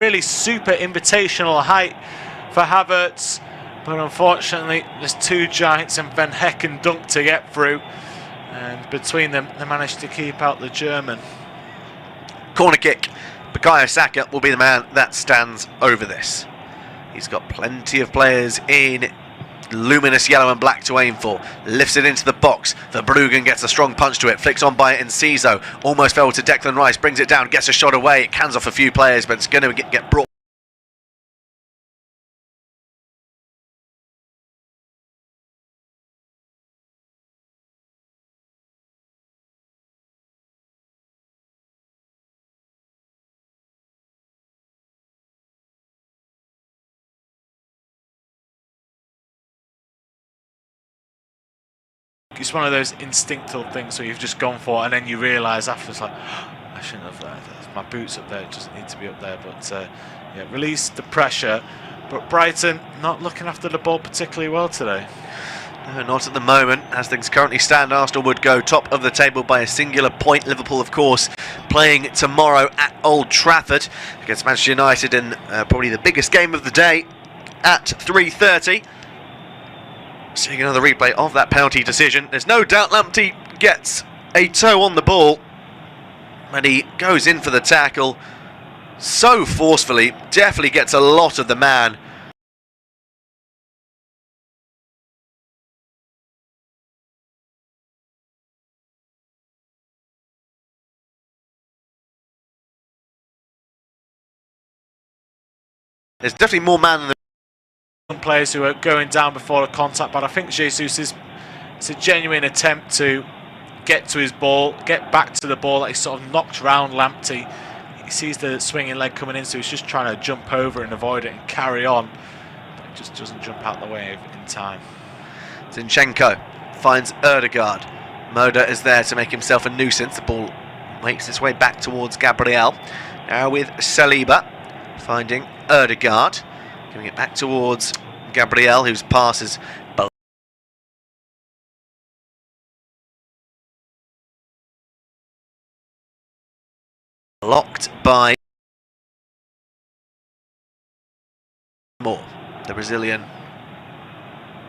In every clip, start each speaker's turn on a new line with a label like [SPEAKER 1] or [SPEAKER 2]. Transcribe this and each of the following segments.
[SPEAKER 1] Really super invitational height for Havertz, but unfortunately there's two giants and Van Hecken dunk to get through, and between them they managed to keep out the German.
[SPEAKER 2] Corner kick. Bukayo Saka will be the man that stands over this. He's got plenty of players in luminous yellow and black to aim for. Lifts it into the box. Verbruggen gets a strong punch to it. Flicks on by Enciso. Almost fell to Declan Rice. Brings it down. Gets a shot away. It cans off a few players, but it's going to get brought.
[SPEAKER 1] It's one of those instinctual things where you've just gone for, and then you realise after, it's like, I shouldn't have. My boots up there. It doesn't need to be up there. But yeah, release the pressure. But Brighton not looking after the ball particularly well today.
[SPEAKER 2] No, not at the moment. As things currently stand, Arsenal would go top of the table by a singular point. Liverpool, of course, playing tomorrow at Old Trafford against Manchester United in probably the biggest game of the day at 3:30. Seeing another replay of that penalty decision. There's no doubt Lamptey gets a toe on the ball, and he goes in for the tackle so forcefully. Definitely gets a lot of the man. There's definitely more man than the
[SPEAKER 1] players who are going down before the contact, but I think Jesus it's a genuine attempt to get to his ball, get back to the ball that he sort of knocked round Lamptey. He sees the swinging leg coming in, so he's just trying to jump over and avoid it and carry on, but it just doesn't jump out the way in time.
[SPEAKER 2] Zinchenko finds Ødegaard. Moda is there to make himself a nuisance. The ball makes its way back towards Gabriel. Now with Saliba finding Ødegaard. Giving it back towards Gabriel, whose pass is blocked by Moore. The Brazilian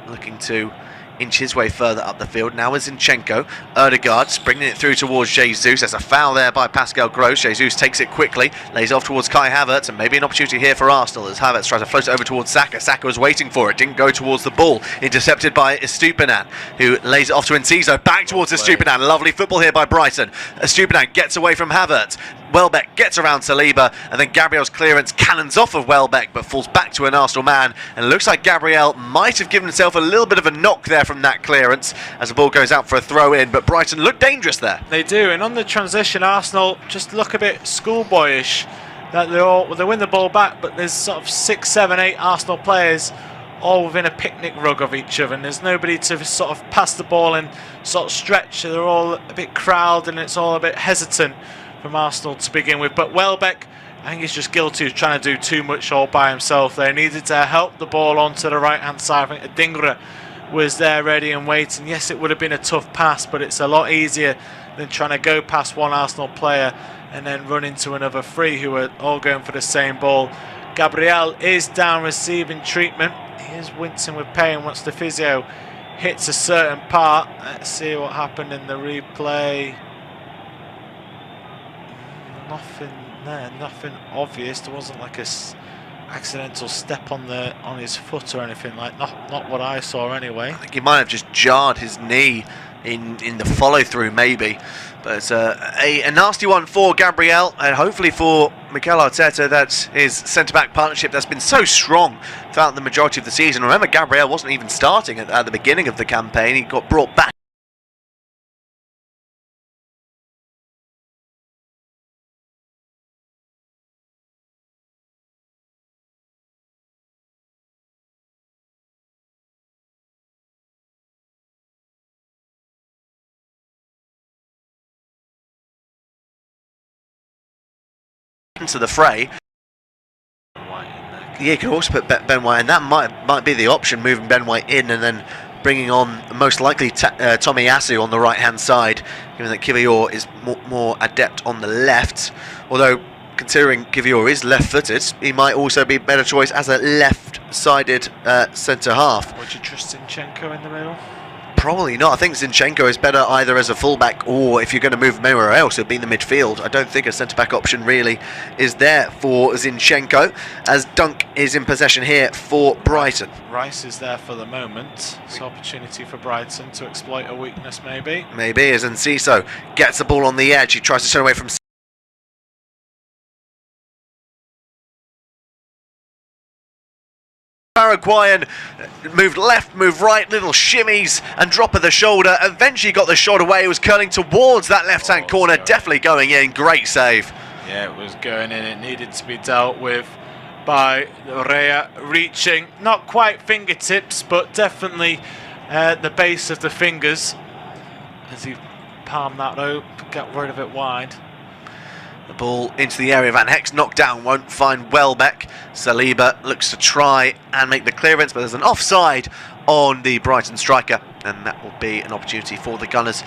[SPEAKER 2] looking to inch his way further up the field. Now is Zinchenko. Ødegaard bringing it through towards Jesus. There's a foul there by Pascal Gross. Jesus takes it quickly, lays off towards Kai Havertz, and maybe an opportunity here for Arsenal as Havertz tries to float it over towards Saka. Saka was waiting for it, didn't go towards the ball. Intercepted by Estupinan, who lays it off to Enciso. Back towards Estupinan. Lovely football here by Brighton. Estupinan gets away from Havertz. Welbeck gets around Saliba, and then Gabriel's clearance cannons off of Welbeck, but falls back to an Arsenal man. And it looks like Gabriel might have given himself a little bit of a knock there from that clearance as the ball goes out for a throw-in, but Brighton look dangerous there.
[SPEAKER 1] They do, and on the transition, Arsenal just look a bit schoolboyish. That they win the ball back, but there's sort of 6, 7, 8 Arsenal players all within a picnic rug of each other, and there's nobody to sort of pass the ball and sort of stretch. They're all a bit crowded, and it's all a bit hesitant from Arsenal to begin with. But Welbeck, I think he's just guilty of trying to do too much all by himself. They needed to help the ball onto the right hand side. I think Adingra was there ready and waiting. Yes, it would have been a tough pass, but it's a lot easier than trying to go past one Arsenal player and then run into another three who are all going for the same ball. Gabriel is down receiving treatment. He is wincing with pain once the physio hits a certain part. Let's see what happened in the replay. Nothing there, nothing obvious. There wasn't like a accidental step on his foot or anything, like not what I saw anyway.
[SPEAKER 2] I think he might have just jarred his knee in the follow through maybe, but it's a nasty one for Gabriel, and hopefully for Mikel Arteta, that's his centre-back partnership that's been so strong throughout the majority of the season. Remember, Gabriel wasn't even starting at the beginning of the campaign. He got brought back into the fray. Yeah, you could also put Ben White, and that might be the option, moving Ben White in and then bringing on most likely Tomiyasu on the right hand side, given that Kiwior is more adept on the left. Although considering Kivior is left-footed, he might also be a better choice as a left-sided centre half.
[SPEAKER 1] Would you trust Zinchenko in the middle?
[SPEAKER 2] Probably not. I think Zinchenko is better either as a fullback or if you're going to move him anywhere else, it'd be in the midfield. I don't think a centre-back option really is there for Zinchenko, as Dunk is in possession here for Brighton.
[SPEAKER 1] Rice is there for the moment. It's an opportunity for Brighton to exploit a weakness, maybe.
[SPEAKER 2] Maybe, as Enciso gets the ball on the edge. He tries to turn away from Paraguayan, moved left, moved right, little shimmies and drop of the shoulder. Eventually got the shot away. It was curling towards that left-hand corner. Definitely going in. Great save.
[SPEAKER 1] Yeah, it was going in. It needed to be dealt with by Rea, reaching not quite fingertips, but definitely the base of the fingers as he palmed that out, got rid of it wide.
[SPEAKER 2] The ball into the area. Van Heck's knocked down, won't find Welbeck. Saliba looks to try and make the clearance, but there's an offside on the Brighton striker, and that will be an opportunity for the Gunners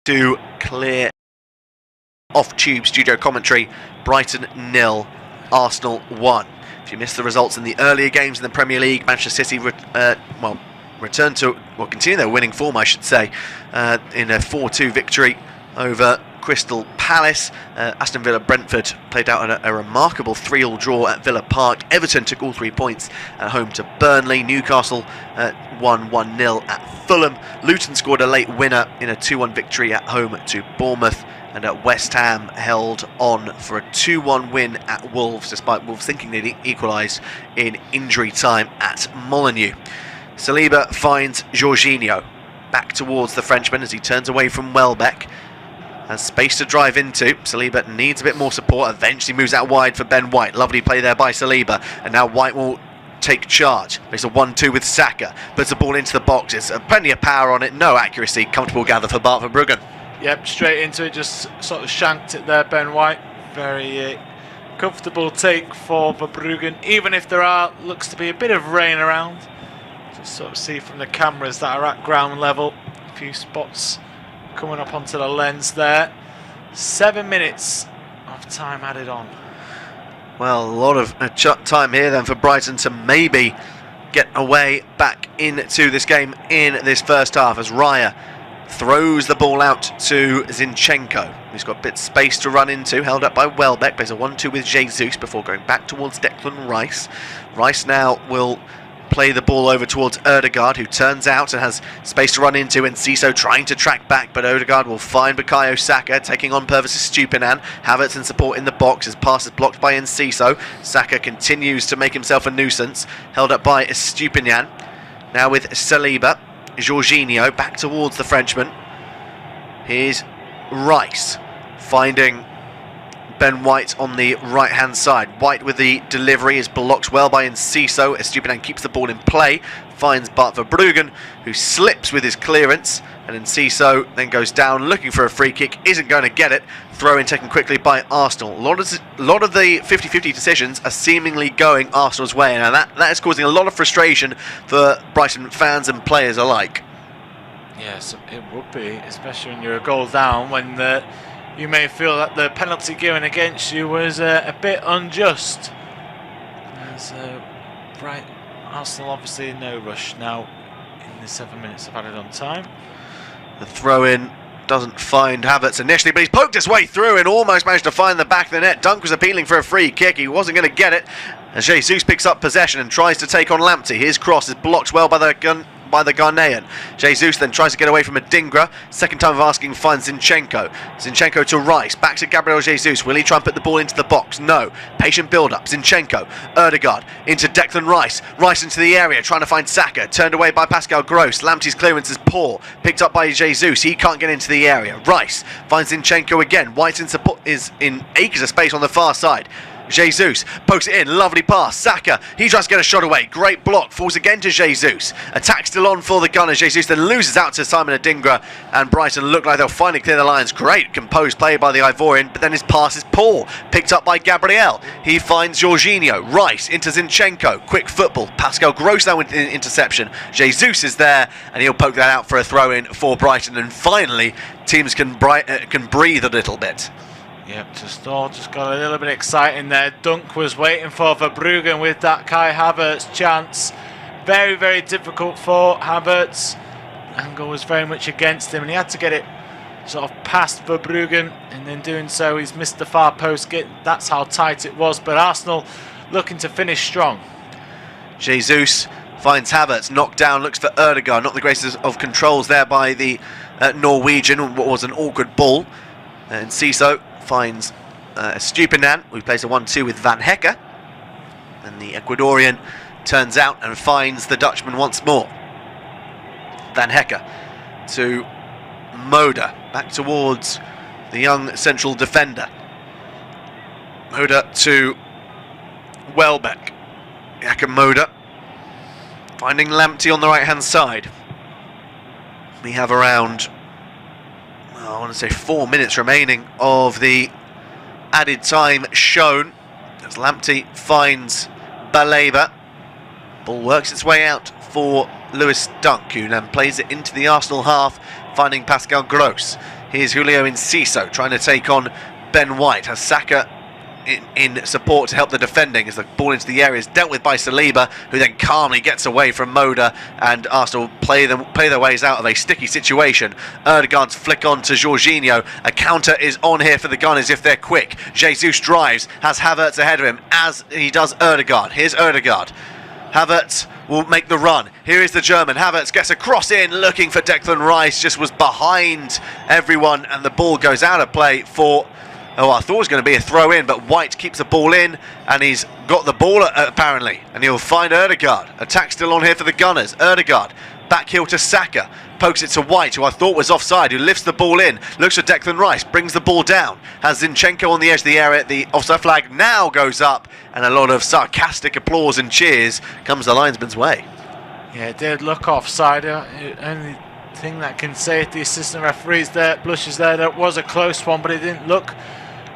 [SPEAKER 2] to clear. Off Tube Studio Commentary, Brighton 0, Arsenal 1. If you missed the results in the earlier games in the Premier League, Manchester City return to, well, continue their winning form, I should say, in a 4-2 victory over Crystal Palace. Aston Villa Brentford played out a remarkable 3-3 draw at Villa Park. Everton took all 3 points at home to Burnley. Newcastle won 1-0 at Fulham. Luton scored a late winner in a 2-1 victory at home to Bournemouth. And at West Ham held on for a 2-1 win at Wolves, despite Wolves thinking they'd equalised in injury time at Molineux. Saliba finds Jorginho back towards the Frenchman as he turns away from Welbeck. Has space to drive into. Saliba needs a bit more support. Eventually moves out wide for Ben White. Lovely play there by Saliba. And now White will take charge. There's a 1-2 with Saka. Puts the ball into the boxes. Plenty of power on it. No accuracy. Comfortable gather for Bart Verbruggen.
[SPEAKER 1] Yep, straight into it. Just sort of shanked it there, Ben White. Very comfortable take for Verbruggen. Even if there looks to be a bit of rain around. Just sort of see from the cameras that are at ground level. A few spots coming up onto the lens there. 7 minutes of time added on.
[SPEAKER 2] Well, a lot of time here then for Brighton to maybe get away back into this game in this first half, as Raya throws the ball out to Zinchenko, who's got a bit of space to run into, held up by Welbeck. There's a 1-2 with Jesus before going back towards Declan Rice. Rice now will play the ball over towards Ødegaard, who turns out and has space to run into, and Enciso trying to track back, but Ødegaard will find Bukayo Saka, taking on Purvis' Stupinan. Havertz in support in the box, his pass is blocked by Enciso. Saka continues to make himself a nuisance, held up by Stupinan. Now with Saliba, Jorginho back towards the Frenchman. Here's Rice finding Ben White on the right hand side. White with the delivery is blocked well by Enciso. Stupinan keeps the ball in play, finds Bart Verbruggen, who slips with his clearance, and Enciso then goes down looking for a free kick, isn't going to get it. Throw in taken quickly by Arsenal. A lot of the 50-50 decisions are seemingly going Arsenal's way, and that is causing a lot of frustration for Brighton fans and players alike.
[SPEAKER 1] Yes, it would be, especially when you're a goal down, when you may feel that the penalty given against you was a bit unjust. Arsenal obviously in no rush now in the 7 minutes of added on time.
[SPEAKER 2] The throw-in doesn't find Havertz initially, but he's poked his way through and almost managed to find the back of the net. Dunk was appealing for a free kick. He wasn't going to get it. As Jesus picks up possession and tries to take on Lamptey. His cross is blocked well by the Ghanaian. Jesus then tries to get away from Adingra. Second time of asking, finds Zinchenko. Zinchenko to Rice. Back to Gabriel Jesus. Will he try and put the ball into the box? No. Patient build-up. Zinchenko. Ødegaard into Declan Rice. Rice into the area, trying to find Saka. Turned away by Pascal Gross. Lamptey's clearance is poor. Picked up by Jesus. He can't get into the area. Rice finds Zinchenko again. White in support is in acres of space on the far side. Jesus pokes it in, lovely pass. Saka, he tries to get a shot away. Great block, falls again to Jesus. Attack still on for the Gunners. Jesus then loses out to Simon Adingra, and Brighton look like they'll finally clear the lines. Great composed play by the Ivorian, but then his pass is poor. Picked up by Gabriel. He finds Jorginho. Rice into Zinchenko. Quick football. Pascal Gross now with the interception. Jesus is there, and he'll poke that out for a throw-in for Brighton. And finally, teams can breathe a little bit.
[SPEAKER 1] Yep, just got a little bit exciting there. Dunk was waiting for Verbruggen with that Kai Havertz chance. Very, very difficult for Havertz. Angle was very much against him, and he had to get it sort of past Verbruggen, and in doing so he's missed the far post. That's how tight it was, but Arsenal looking to finish strong.
[SPEAKER 2] Jesus finds Havertz, knocked down, looks for Ødegaard. Not the greatest of controls there by the Norwegian, what was an awkward ball. And Ciso finds Stupinan, who plays a 1-2 with Van Hecke. And the Ecuadorian turns out and finds the Dutchman once more. Van Hecke to Moda, back towards the young central defender. Moda to Welbeck. Moda finding Lamptey on the right hand side. We have around, I want to say 4 minutes remaining of the added time shown, as Lamptey finds Baleba. Ball works its way out for Lewis Dunk, who then plays it into the Arsenal half, finding Pascal Gross. Here's Julio Enciso trying to take on Ben White. Has Saka in support to help the defending as the ball into the area is dealt with by Saliba, who then calmly gets away from Moda, and Arsenal play their ways out of a sticky situation. Ødegaard's flick on to Jorginho. A counter is on here for the Gunners if they're quick. Jesus drives, has Havertz ahead of him as he does Ødegaard. Here's Ødegaard. Havertz will make the run. Here is the German. Havertz gets a cross in, looking for Declan Rice, just was behind everyone, and the ball goes out of play for, I thought it was going to be a throw in, but White keeps the ball in, and he's got the ball apparently, and he'll find Ødegaard. Attack still on here for the Gunners. Ødegaard, back heel to Saka, pokes it to White, who I thought was offside, who lifts the ball in, looks for Declan Rice, brings the ball down, has Zinchenko on the edge of the area. The offside flag now goes up, and a lot of sarcastic applause and cheers comes the linesman's way.
[SPEAKER 1] Yeah, it did look offside. Only thing that can say it, the assistant referees there, blushes there, that was a close one, but it didn't look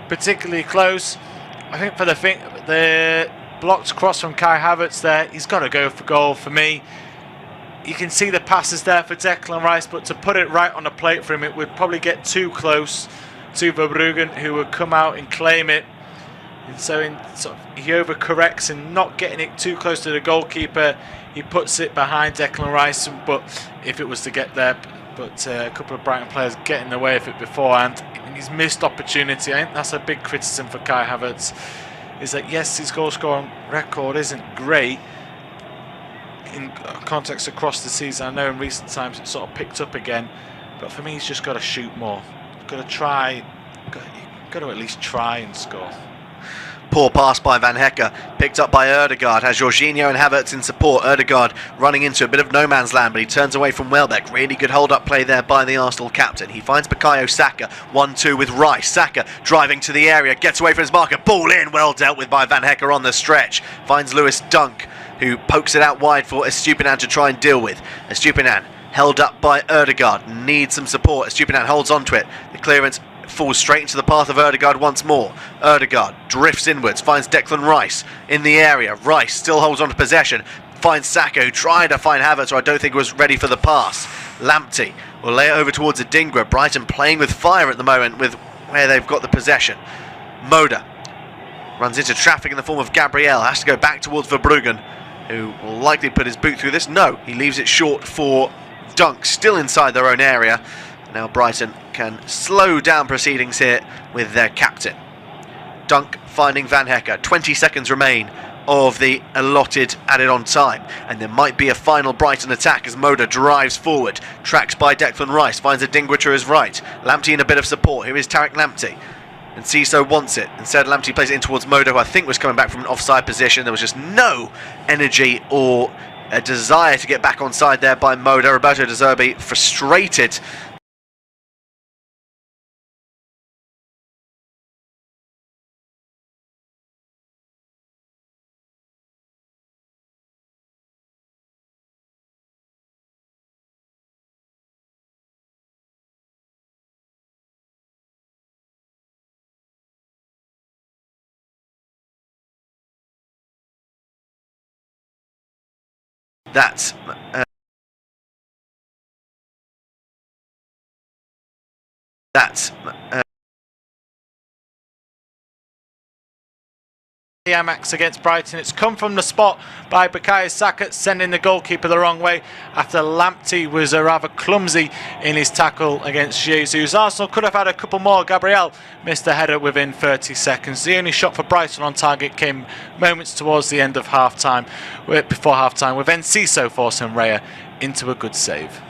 [SPEAKER 1] particularly close. I think for the blocked cross from Kai Havertz there, he's got to go for goal for me. You can see the passes there for Declan Rice, but to put it right on the plate for him, it would probably get too close to Verbruggen, who would come out and claim it. And so he overcorrects and not getting it too close to the goalkeeper. He puts it behind Declan Rice, but if it was to get there, but a couple of Brighton players get in the way of it beforehand. And he's missed opportunity. I think that's a big criticism for Kai Havertz, is that yes, his goal scoring record isn't great in context across the season. I know in recent times it's sort of picked up again, but for me he's just got to shoot more. Got to try, got to at least try and score.
[SPEAKER 2] Poor pass by Van Hecke, picked up by Ødegaard, has Jorginho and Havertz in support. Ødegaard running into a bit of no man's land, but he turns away from Welbeck. Really good hold-up play there by the Arsenal captain. He finds Bukayo Saka, 1-2 with Rice. Saka driving to the area, gets away from his marker, ball in, well dealt with by Van Hecke on the stretch. Finds Lewis Dunk, who pokes it out wide for Estupinan to try and deal with. Estupinan held up by Ødegaard, needs some support. Estupinan holds onto it. The clearance falls straight into the path of Ødegaard once more. Ødegaard drifts inwards, finds Declan Rice in the area. Rice still holds on to possession, finds Saka, who tried to find Havertz, who I don't think was ready for the pass. Lamptey will lay it over towards Adingra. Brighton playing with fire at the moment with where they've got the possession. Moda runs into traffic in the form of Gabriel, has to go back towards Verbruggen, who will likely put his boot through this. No, he leaves it short for Dunk, still inside their own area. Now Brighton can slow down proceedings here with their captain. Dunk finding Van Hecke. 20 seconds remain of the allotted added on time, and there might be a final Brighton attack as Moda drives forward, tracked by Declan Rice, finds Adingra to his right. Lamptey in a bit of support. Here is Tariq Lamptey, and Ciso wants it. Instead, Lamptey plays it in towards Moda, who I think was coming back from an offside position. There was just no energy or a desire to get back on side there by Moda. Roberto De Zerbi frustrated That's
[SPEAKER 1] the Amex against Brighton. It's come from the spot by Bukayo Saka, sending the goalkeeper the wrong way after Lamptey was rather clumsy in his tackle against Jesus. Arsenal could have had a couple more. Gabriel missed a header within 30 seconds. The only shot for Brighton on target came moments towards the end of half-time, before half-time, with Enciso forcing Raya into a good save.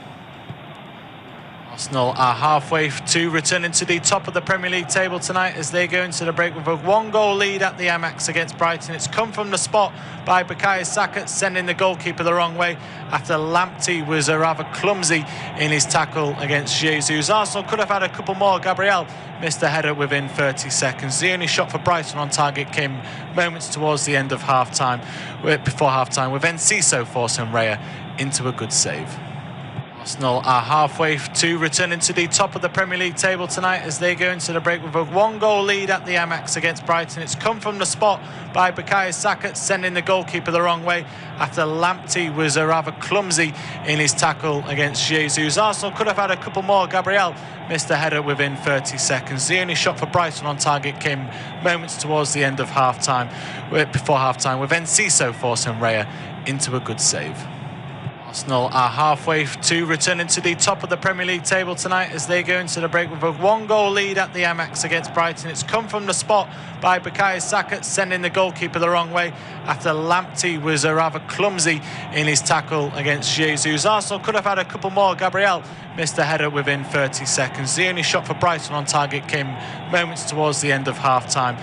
[SPEAKER 1] Arsenal are halfway to returning to the top of the Premier League table tonight as they go into the break with a 1-goal lead at the Amex against Brighton. It's come from the spot by Bukayo Saka, sending the goalkeeper the wrong way after Lamptey was rather clumsy in his tackle against Jesus. Arsenal could have had a couple more. Gabriel missed a header within 30 seconds. The only shot for Brighton on target came moments towards the end of half-time, before half-time, with Enciso forcing Raya into a good save. Arsenal are halfway to returning to the top of the Premier League table tonight as they go into the break with a 1-goal lead at the Amex against Brighton. It's come from the spot by Bukayo Saka, sending the goalkeeper the wrong way after Lamptey was rather clumsy in his tackle against Jesus. Arsenal could have had a couple more. Gabriel missed a header within 30 seconds. The only shot for Brighton on target came moments towards the end of half-time, before half-time, with Enciso forcing Raya into a good save. Arsenal are halfway to returning to the top of the Premier League table tonight as they go into the break with a 1-goal lead at the Amex against Brighton. It's come from the spot by Bukayo Saka, sending the goalkeeper the wrong way after Lamptey was rather clumsy in his tackle against Jesus. Arsenal could have had a couple more. Gabriel missed a header within 30 seconds. The only shot for Brighton on target came moments towards the end of half-time,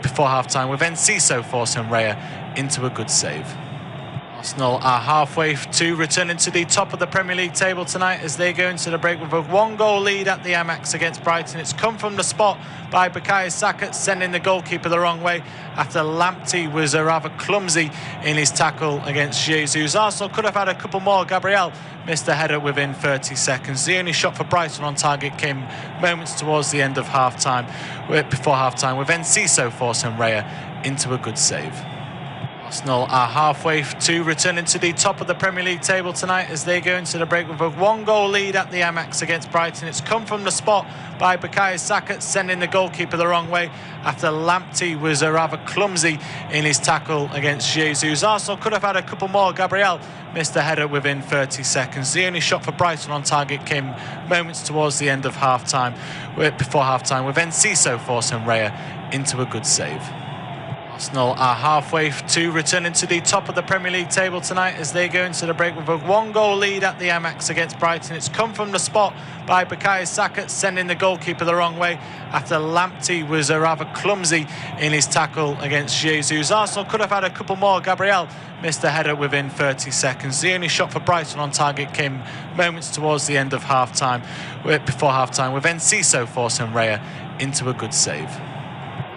[SPEAKER 1] before half-time, with Enciso forcing Raya into a good save. Arsenal are halfway to returning to the top of the Premier League table tonight as they go into the break with a 1-goal lead at the Amex against Brighton. It's come from the spot by Bukayo Saka, sending the goalkeeper the wrong way after Lamptey was rather clumsy in his tackle against Jesus. Arsenal could have had a couple more. Gabriel missed a header within 30 seconds. The only shot for Brighton on target came moments towards the end of half-time, before half-time, with Enciso forcing Raya into a good save. Arsenal are halfway to returning to the top of the Premier League table tonight as they go into the break with a 1-goal lead at the Amex against Brighton. It's come from the spot by Bukayo Saka, sending the goalkeeper the wrong way after Lamptey was rather clumsy in his tackle against Jesus. Arsenal could have had a couple more. Gabriel missed a header within 30 seconds. The only shot for Brighton on target came moments towards the end of half-time, before half-time, with Enciso forcing Raya into a good save. Arsenal are halfway to returning to the top of the Premier League table tonight as they go into the break with a 1-goal lead at the Amex against Brighton. It's come from the spot by Bukayo Saka, sending the goalkeeper the wrong way after Lamptey was rather clumsy in his tackle against Jesus. Arsenal could have had a couple more. Gabriel missed a header within 30 seconds. The only shot for Brighton on target came moments towards the end of half-time, before half-time, with Enciso forcing Raya into a good save.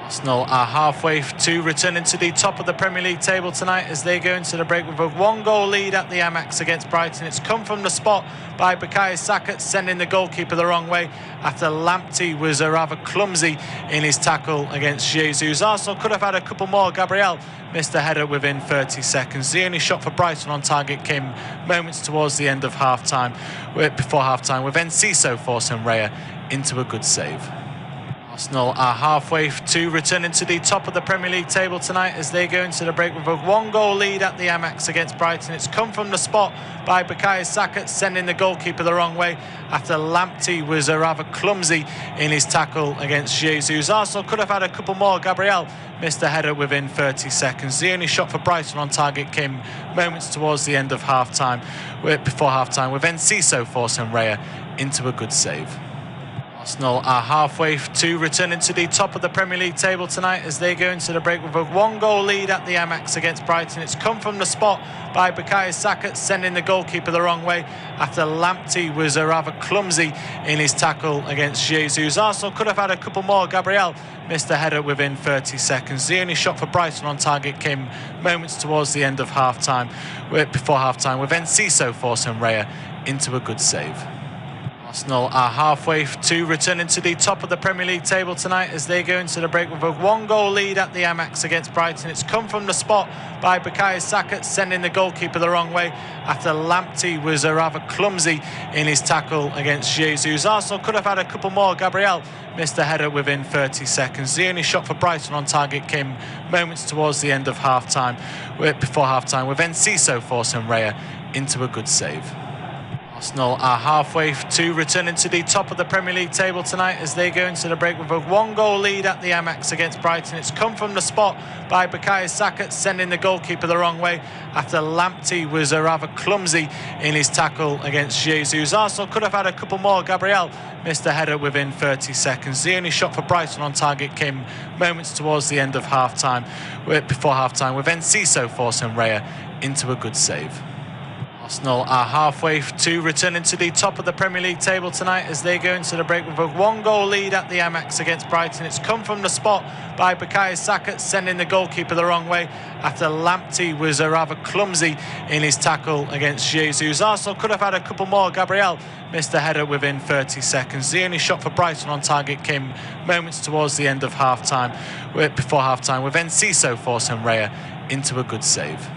[SPEAKER 1] Arsenal are halfway to returning to the top of the Premier League table tonight as they go into the break with a 1-goal lead at the Amex against Brighton. It's come from the spot by Bukayo Saka, sending the goalkeeper the wrong way after Lamptey was rather clumsy in his tackle against Jesus. Arsenal could have had a couple more. Gabriel missed a header within 30 seconds. The only shot for Brighton on target came moments towards the end of half-time, before half-time, with Enciso forcing Raya into a good save. Arsenal are halfway to returning to the top of the Premier League table tonight as they go into the break with a 1-goal lead at the Amex against Brighton. It's come from the spot by Bukayo Saka, sending the goalkeeper the wrong way after Lamptey was rather clumsy in his tackle against Jesus. Arsenal could have had a couple more. Gabriel missed a header within 30 seconds. The only shot for Brighton on target came moments towards the end of half-time, before half-time, with Enciso forcing Raya into a good save. Arsenal are halfway to returning to the top of the Premier League table tonight as they go into the break with a 1-goal lead at the Amex against Brighton. It's come from the spot by Bukayo Saka, sending the goalkeeper the wrong way after Lamptey was rather clumsy in his tackle against Jesus. Arsenal could have had a couple more. Gabriel missed a header within 30 seconds. The only shot for Brighton on target came moments towards the end of half-time, before half-time, with Enciso forcing Raya into a good save. Arsenal are halfway to returning to the top of the Premier League table tonight as they go into the break with a 1-goal lead at the Amex against Brighton. It's come from the spot by Bukayo Saka, sending the goalkeeper the wrong way after Lamptey was rather clumsy in his tackle against Jesus. Arsenal could have had a couple more. Gabriel missed the header within 30 seconds. The only shot for Brighton on target came moments towards the end of before half-time, with Enciso forcing Raya into a good save. Arsenal are halfway to returning to the top of the Premier League table tonight as they go into the break with a 1-goal lead at the Amex against Brighton. It's come from the spot by Bukayo Saka, sending the goalkeeper the wrong way after Lamptey was rather clumsy in his tackle against Jesus. Arsenal could have had a couple more. Gabriel missed the header within 30 seconds. The only shot for Brighton on target came moments towards the end of before half-time, with Enciso forcing Raya into a good save. Arsenal are halfway to returning to the top of the Premier League table tonight as they go into the break with a 1-goal lead at the Amex against Brighton. It's come from the spot by Bukayo Saka, sending the goalkeeper the wrong way after Lamptey was rather clumsy in his tackle against Jesus. Arsenal could have had a couple more. Gabriel missed the header within 30 seconds. The only shot for Brighton on target came moments towards the end of before half-time, with Enciso forcing Raya into a good save.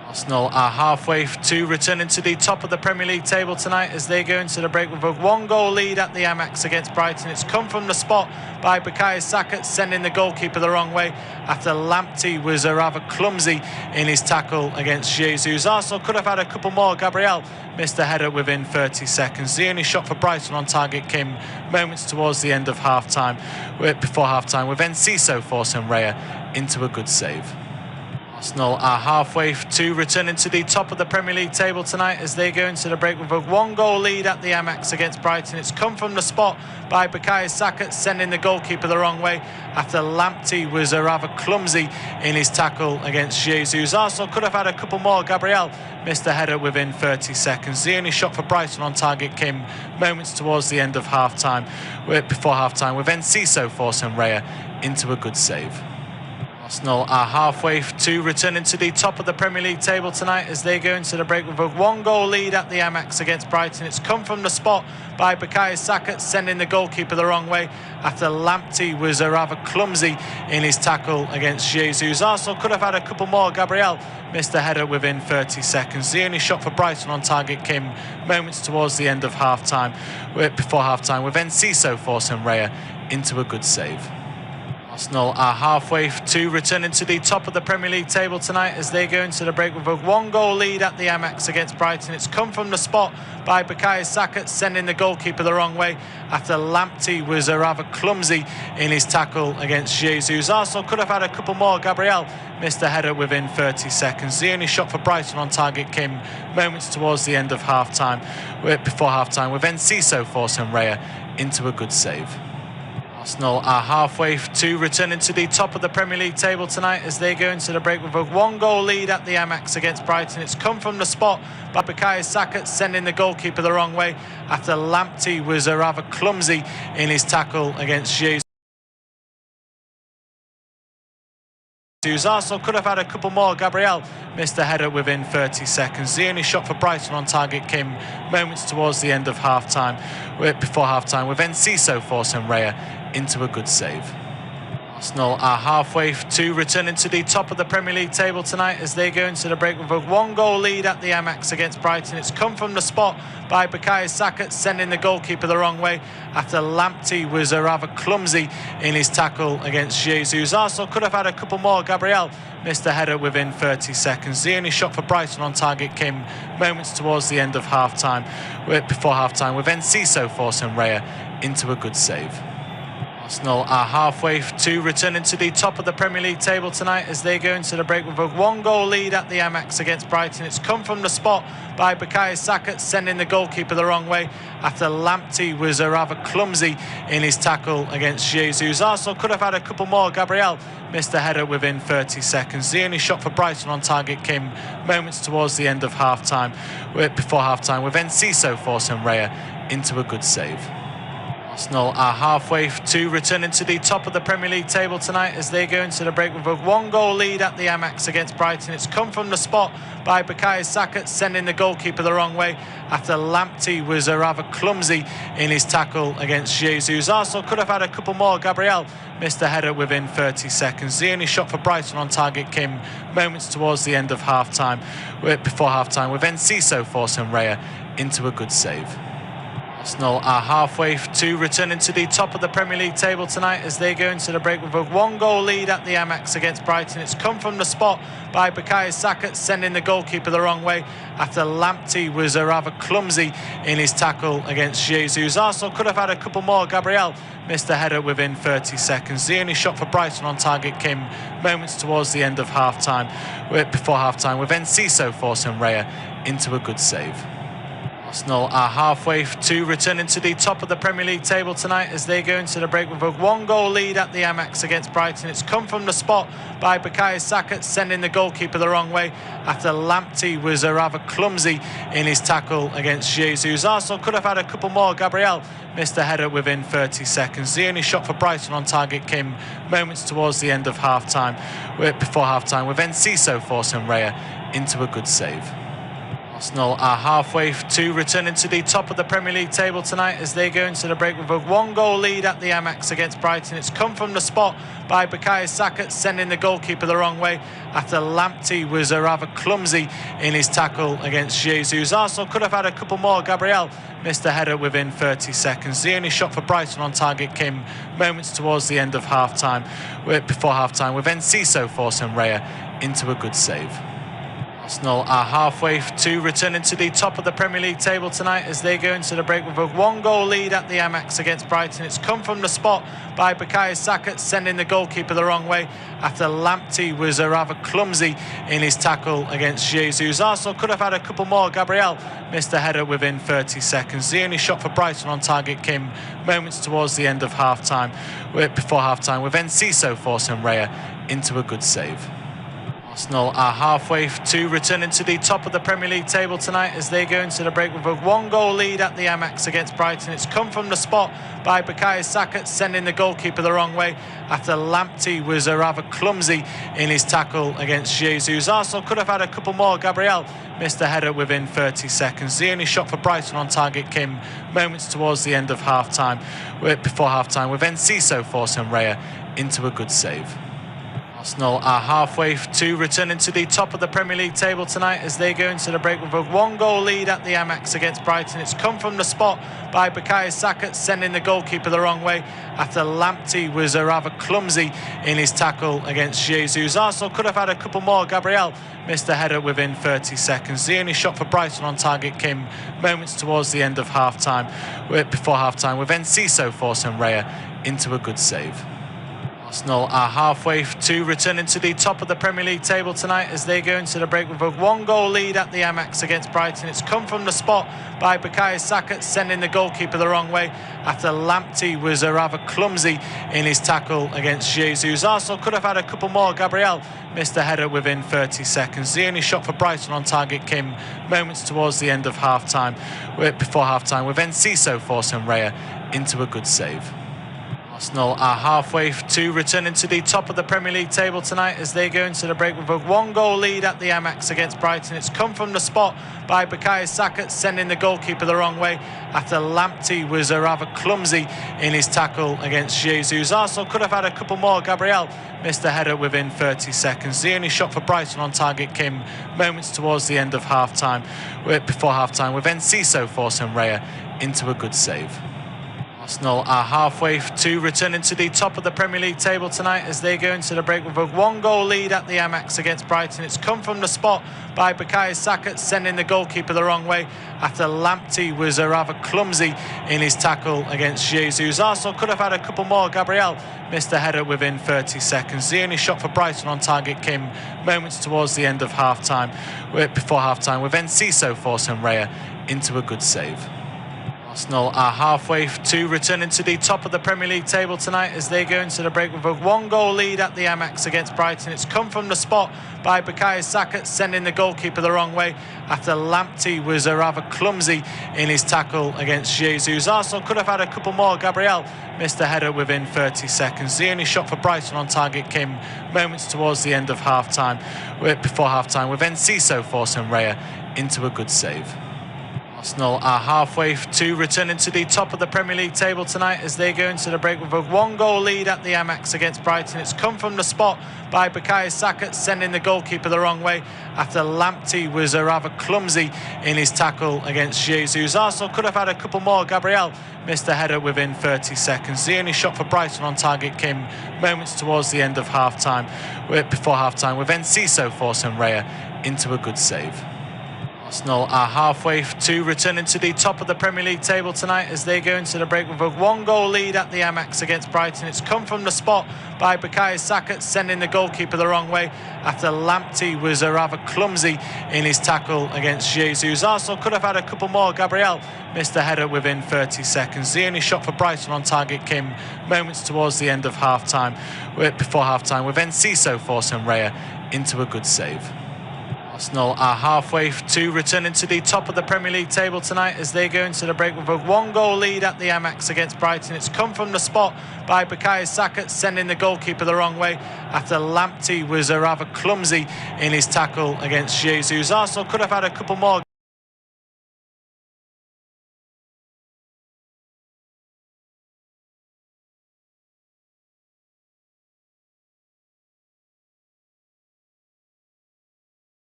[SPEAKER 1] Arsenal are halfway to returning to the top of the Premier League table tonight as they go into the break with a 1-goal lead at the Amex against Brighton. It's come from the spot by Bukayo Saka, sending the goalkeeper the wrong way after Lamptey was rather clumsy in his tackle against Jesus. Arsenal could have had a couple more. Gabriel missed the header within 30 seconds. The only shot for Brighton on target came moments towards the end of before half-time, with Enciso forcing Raya into a good save. Arsenal are halfway to returning to the top of the Premier League table tonight as they go into the break with a 1-goal lead at the Amex against Brighton. It's come from the spot by Bukayo Saka, sending the goalkeeper the wrong way after Lamptey was rather clumsy in his tackle against Jesus. Arsenal could have had a couple more. Gabriel missed the header within 30 seconds. The only shot for Brighton on target came moments towards the end of before half-time, with Enciso forcing Raya into a good save. Arsenal are halfway to returning to the top of the Premier League table tonight as they go into the break with a 1-goal lead at the Amex against Brighton. It's come from the spot by Bukayo Saka, sending the goalkeeper the wrong way after Lamptey was rather clumsy in his tackle against Jesus. Arsenal could have had a couple more. Gabriel missed the header within 30 seconds. The only shot for Brighton on target came moments towards the end of before half-time, with Enciso forcing Raya into a good save. Arsenal are halfway to returning to the top of the Premier League table tonight as they go into the break with a 1-goal lead at the Amex against Brighton. It's come from the spot by Bukayo Saka, sending the goalkeeper the wrong way after Lamptey was rather clumsy in his tackle against Jesus. Arsenal could have had a couple more. Gabriel missed the header within 30 seconds. The only shot for Brighton on target came moments towards the end of before half-time, with Enciso forcing Raya into a good save. Arsenal are halfway to returning to the top of the Premier League table tonight as they go into the break with a 1-goal lead at the Amex against Brighton. It's come from the spot by Bukayo Saka, sending the goalkeeper the wrong way after Lamptey was rather clumsy in his tackle against Jesus. Arsenal could have had a couple more. Gabriel missed the header within 30 seconds. The only shot for Brighton on target came moments towards the end of before half-time, with Enciso forcing Raya into a good save. Arsenal are halfway to returning to the top of the Premier League table tonight as they go into the break with a 1-goal lead at the Amex against Brighton. It's come from the spot by Bukayo Saka, sending the goalkeeper the wrong way after Lamptey was rather clumsy in his tackle against Jesus. Arsenal could have had a couple more. Gabriel missed the header within 30 seconds. The only shot for Brighton on target came moments towards the end of before half-time, with Enciso forcing Raya into a good save. Arsenal are halfway to returning to the top of the Premier League table tonight as they go into the break with a 1-goal lead at the Amex against Brighton. It's come from the spot by Bukayo Saka, sending the goalkeeper the wrong way after Lamptey was rather clumsy in his tackle against Jesus. Arsenal could have had a couple more. Gabriel missed the header within 30 seconds. The only shot for Brighton on target came moments towards the end of before half-time, with Enciso forcing Raya into a good save. Arsenal are halfway to returning to the top of the Premier League table tonight as they go into the break with a 1-goal lead at the Amex against Brighton. It's come from the spot by Bukayo Saka, sending the goalkeeper the wrong way after Lamptey was rather clumsy in his tackle against Jesus. Arsenal could have had a couple more. Gabriel missed the header within 30 seconds. The only shot for Brighton on target came moments towards the end of before half-time, with Enciso forcing Raya into a good save. Arsenal are halfway to returning to the top of the Premier League table tonight as they go into the break with a 1-goal lead at the Amex against Brighton. It's come from the spot by Bukayo Saka, sending the goalkeeper the wrong way after Lamptey was rather clumsy in his tackle against Jesus. Arsenal could have had a couple more. Gabriel missed the header within 30 seconds. The only shot for Brighton on target came moments towards the end of before half-time, with Enciso forcing Raya into a good save. Arsenal are halfway to returning to the top of the Premier League table tonight as they go into the break with a 1-goal lead at the Amex against Brighton. It's come from the spot by Bukayo Saka, sending the goalkeeper the wrong way after Lamptey was rather clumsy in his tackle against Jesus. Arsenal could have had a couple more. Gabriel missed the header within 30 seconds. The only shot for Brighton on target came moments towards the end of before half-time, with Enciso forcing Raya into a good save. Arsenal are halfway to returning to the top of the Premier League table tonight as they go into the break with a 1-goal lead at the Amex against Brighton. It's come from the spot by Bukayo Saka, sending the goalkeeper the wrong way after Lamptey was rather clumsy in his tackle against Jesus. Arsenal could have had a couple more. Gabriel missed the header within 30 seconds. The only shot for Brighton on target came moments towards the end of before half-time, with Enciso forcing Raya into a good save. Arsenal are halfway to returning to the top of the Premier League table tonight as they go into the break with a 1-goal lead at the Amex against Brighton. It's come from the spot by Bukayo Saka, sending the goalkeeper the wrong way after Lamptey was rather clumsy in his tackle against Jesus. Arsenal could have had a couple more. Gabriel missed the header within 30 seconds. The only shot for Brighton on target came moments towards the end of before half-time, with Enciso forcing Raya into a good save. Arsenal are halfway to returning to the top of the Premier League table tonight as they go into the break with a 1-goal lead at the Amex against Brighton. It's come from the spot by Bukayo Saka, sending the goalkeeper the wrong way after Lamptey was rather clumsy in his tackle against Jesus. Arsenal could have had a couple more. Gabriel missed the header within 30 seconds. The only shot for Brighton on target came moments towards the end of before half-time, with Enciso forcing Raya into a good save. Arsenal are halfway to returning to the top of the Premier League table tonight as they go into the break with a 1-goal lead at the Amex against Brighton. It's come from the spot by Bukayo Saka, sending the goalkeeper the wrong way after Lamptey was rather clumsy in his tackle against Jesus. Arsenal could have had a couple more. Gabriel missed the header within 30 seconds. The only shot for Brighton on target came moments towards the end of before half-time, with Enciso forcing Raya into a good save. Arsenal are halfway to returning to the top of the Premier League table tonight as they go into the break with a 1-goal lead at the Amex against Brighton. It's come from the spot by Bukayo Saka, sending the goalkeeper the wrong way after Lamptey was rather clumsy in his tackle against Jesus. Arsenal could have had a couple more. Gabriel missed the header within 30 seconds. The only shot for Brighton on target came moments towards the end of before half-time, with Enciso forcing Raya into a good save. Arsenal are halfway to returning to the top of the Premier League table tonight as they go into the break with a 1-goal lead at the Amex against Brighton. It's come from the spot by Bukayo Saka, sending the goalkeeper the wrong way after Lamptey was rather clumsy in his tackle against Jesus. Arsenal could have had a couple more. Gabriel missed the header within 30 seconds. The only shot for Brighton on target came moments towards the end of before half-time, with Enciso forcing Raya into a good save. Arsenal are halfway to returning to the top of the Premier League table tonight as they go into the break with a 1-goal lead at the Amex against Brighton. It's come from the spot by Bukayo Saka, sending the goalkeeper the wrong way after Lamptey was rather clumsy in his tackle against Jesus. Arsenal could have had a couple more. Gabriel missed the header within 30 seconds. The only shot for Brighton on target came moments towards the end of before half-time, with Enciso forcing Raya into a good save. Arsenal are halfway to returning to the top of the Premier League table tonight as they go into the break with a 1-goal lead at the Amex against Brighton. It's come from the spot by Bukayo Saka, sending the goalkeeper the wrong way after Lamptey was rather clumsy in his tackle against Jesus. Arsenal could have had a couple more. Gabriel missed a header within 30 seconds. The only shot for Brighton on target came moments towards the end of before half-time, with Enciso forcing Raya into a good save. Arsenal are halfway to returning to the top of the Premier League table tonight as they go into the break with a 1-goal lead at the Amex against Brighton. It's come from the spot by Bukayo Saka, sending the goalkeeper the wrong way after Lamptey was rather clumsy in his tackle against Jesus. Arsenal could have had a couple more. Gabriel missed a header within 30 seconds. The only shot for Brighton on target came moments towards the end of before half-time, with Enciso forcing Raya into a good save. Arsenal are halfway to returning to the top of the Premier League table tonight as they go into the break with a 1-goal lead at the Amex against Brighton. It's come from the spot by Bukayo Saka, sending the goalkeeper the wrong way after Lamptey was rather clumsy in his tackle against Jesus. Arsenal could have had a couple more. Gabriel missed a header within 30 seconds. The only shot for Brighton on target came moments towards the end of before half-time, with Enciso forcing Raya into a good save. Arsenal are halfway to returning to the top of the Premier League table tonight as they go into the break with a 1-goal lead at the Amex against Brighton. It's come from the spot by Bukayo Saka, sending the goalkeeper the wrong way after Lamptey was rather clumsy in his tackle against Jesus. Arsenal could have had a couple more.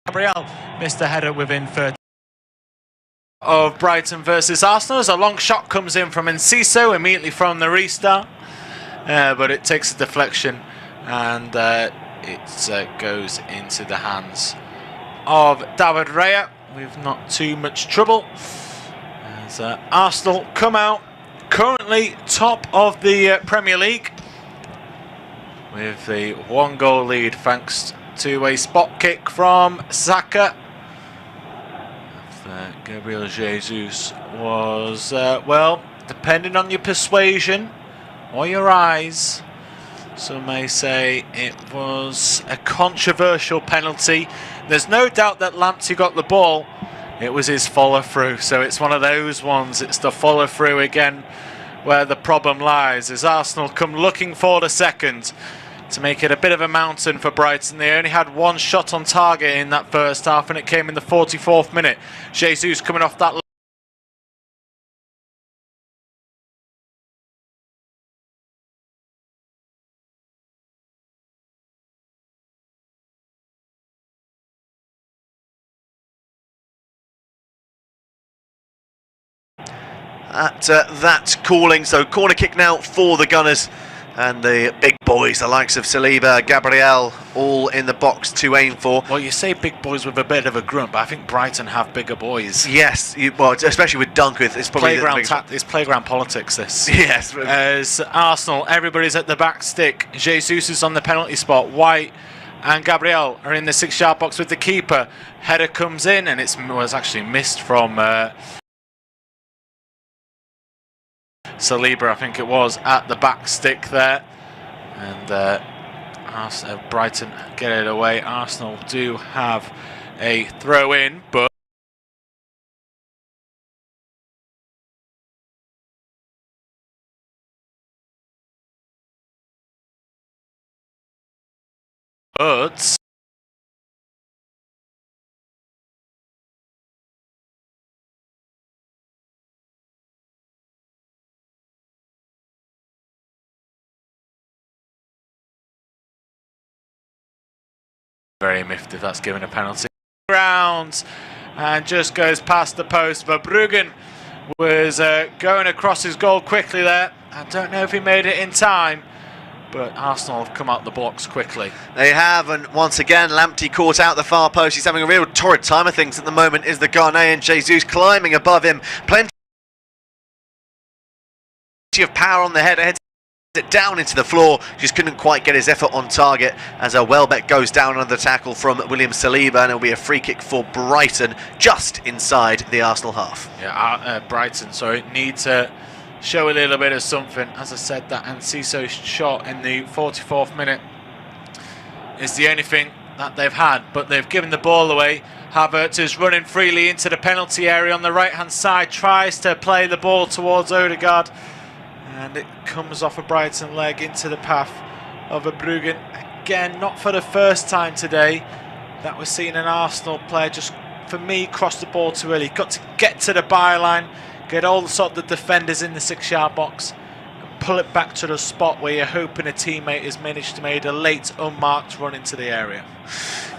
[SPEAKER 1] Gabriel missed a header within 30 of Brighton versus Arsenal as a long shot comes in from Enciso immediately from the restart, but it takes a deflection and it goes into the hands of David Raya with not too much trouble as Arsenal come out currently top of the Premier League with a 1-goal lead thanks to a spot kick from Saka. Gabriel Jesus was, well, depending on your persuasion or your eyes, some may say it was a controversial penalty. There's no doubt that Lamptey got the ball. It was his follow-through, so it's one of those ones. It's the follow-through again where the problem lies, as Arsenal come looking for the second to make it a bit of a mountain for Brighton. They only had one shot on target in that first half, and it came in the 44th minute. Jesus coming off that
[SPEAKER 2] at that calling. So corner kick now for the Gunners. And the big boys, the likes of Saliba, Gabriel, all in the box to aim for.
[SPEAKER 1] Well, you say big boys with a bit of a grunt, but I think Brighton have bigger boys.
[SPEAKER 2] Yes, well, especially with Dunkirk, it's probably
[SPEAKER 1] it's playground politics. This.
[SPEAKER 2] Yes.
[SPEAKER 1] As Arsenal, everybody's at the back stick. Jesus is on the penalty spot. White and Gabriel are in the 6-yard box with the keeper. Header comes in, and it was actually missed from Saliba, I think it was, at the back stick there, and Brighton get it away. Arsenal do have a throw in, but very miffed if that's given a penalty. Ground and just goes past the post. Verbruggen was going across his goal quickly there. I don't know if he made it in time, but Arsenal have come out the blocks quickly.
[SPEAKER 2] They have, and once again Lamptey caught out the far post. He's having a real torrid time of things at the moment, is the Ghanaian. Jesus climbing above him, plenty of power on the header. it down into the floor, just couldn't quite get his effort on target as Welbeck goes down under the tackle from William Saliba, and it'll be a free kick for Brighton just inside the Arsenal half.
[SPEAKER 1] Yeah, Brighton, sorry, need to show a little bit of something. As I said, that Enciso shot in the 44th minute is the only thing that they've had, but they've given the ball away. Havertz is running freely into the penalty area on the right-hand side, tries to play the ball towards Odegaard, and it comes off a Brighton leg into the path of a Bruggen. Again, not for the first time today that we're seeing an Arsenal player just, for me, cross the ball too early. Got to get to the byline, get all the defenders in the 6-yard box, and pull it back to the spot where you're hoping a teammate has managed to make a late, unmarked run into the area.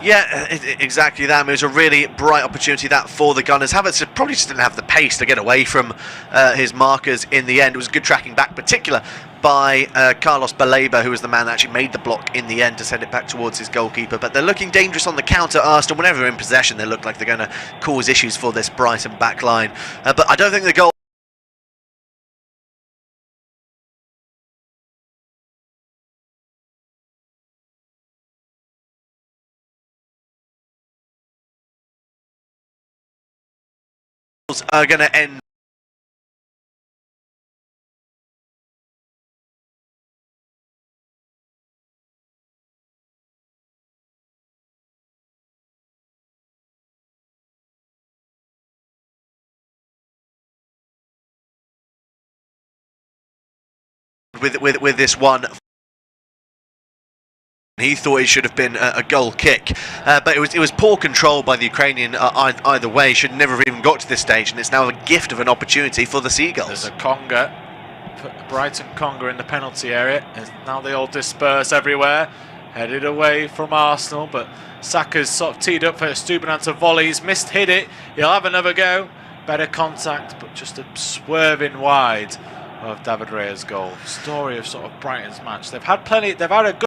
[SPEAKER 2] Yeah, exactly that. It was a really bright opportunity that for the Gunners. Havertz probably just didn't have the pace to get away from his markers in the end. It was good tracking back, particular by Carlos Baleba, who was the man that actually made the block in the end to send it back towards his goalkeeper. But they're looking dangerous on the counter, Arsenal. Whenever they're in possession, they look like they're going to cause issues for this Brighton back line. But I don't think the goal are going to end with this one. He thought it should have been a goal kick, but it was poor control by the Ukrainian either way. Should never have even got to this stage, and it's now a gift of an opportunity for the Seagulls.
[SPEAKER 1] There's a conga, Brighton conga in the penalty area, and now they all disperse everywhere, headed away from Arsenal, but Saka's sort of teed up for Stubenant to volley. He's hit it, he'll have another go, better contact, but just a swerving wide of David Raya's goal. Story of sort of Brighton's match. They've had a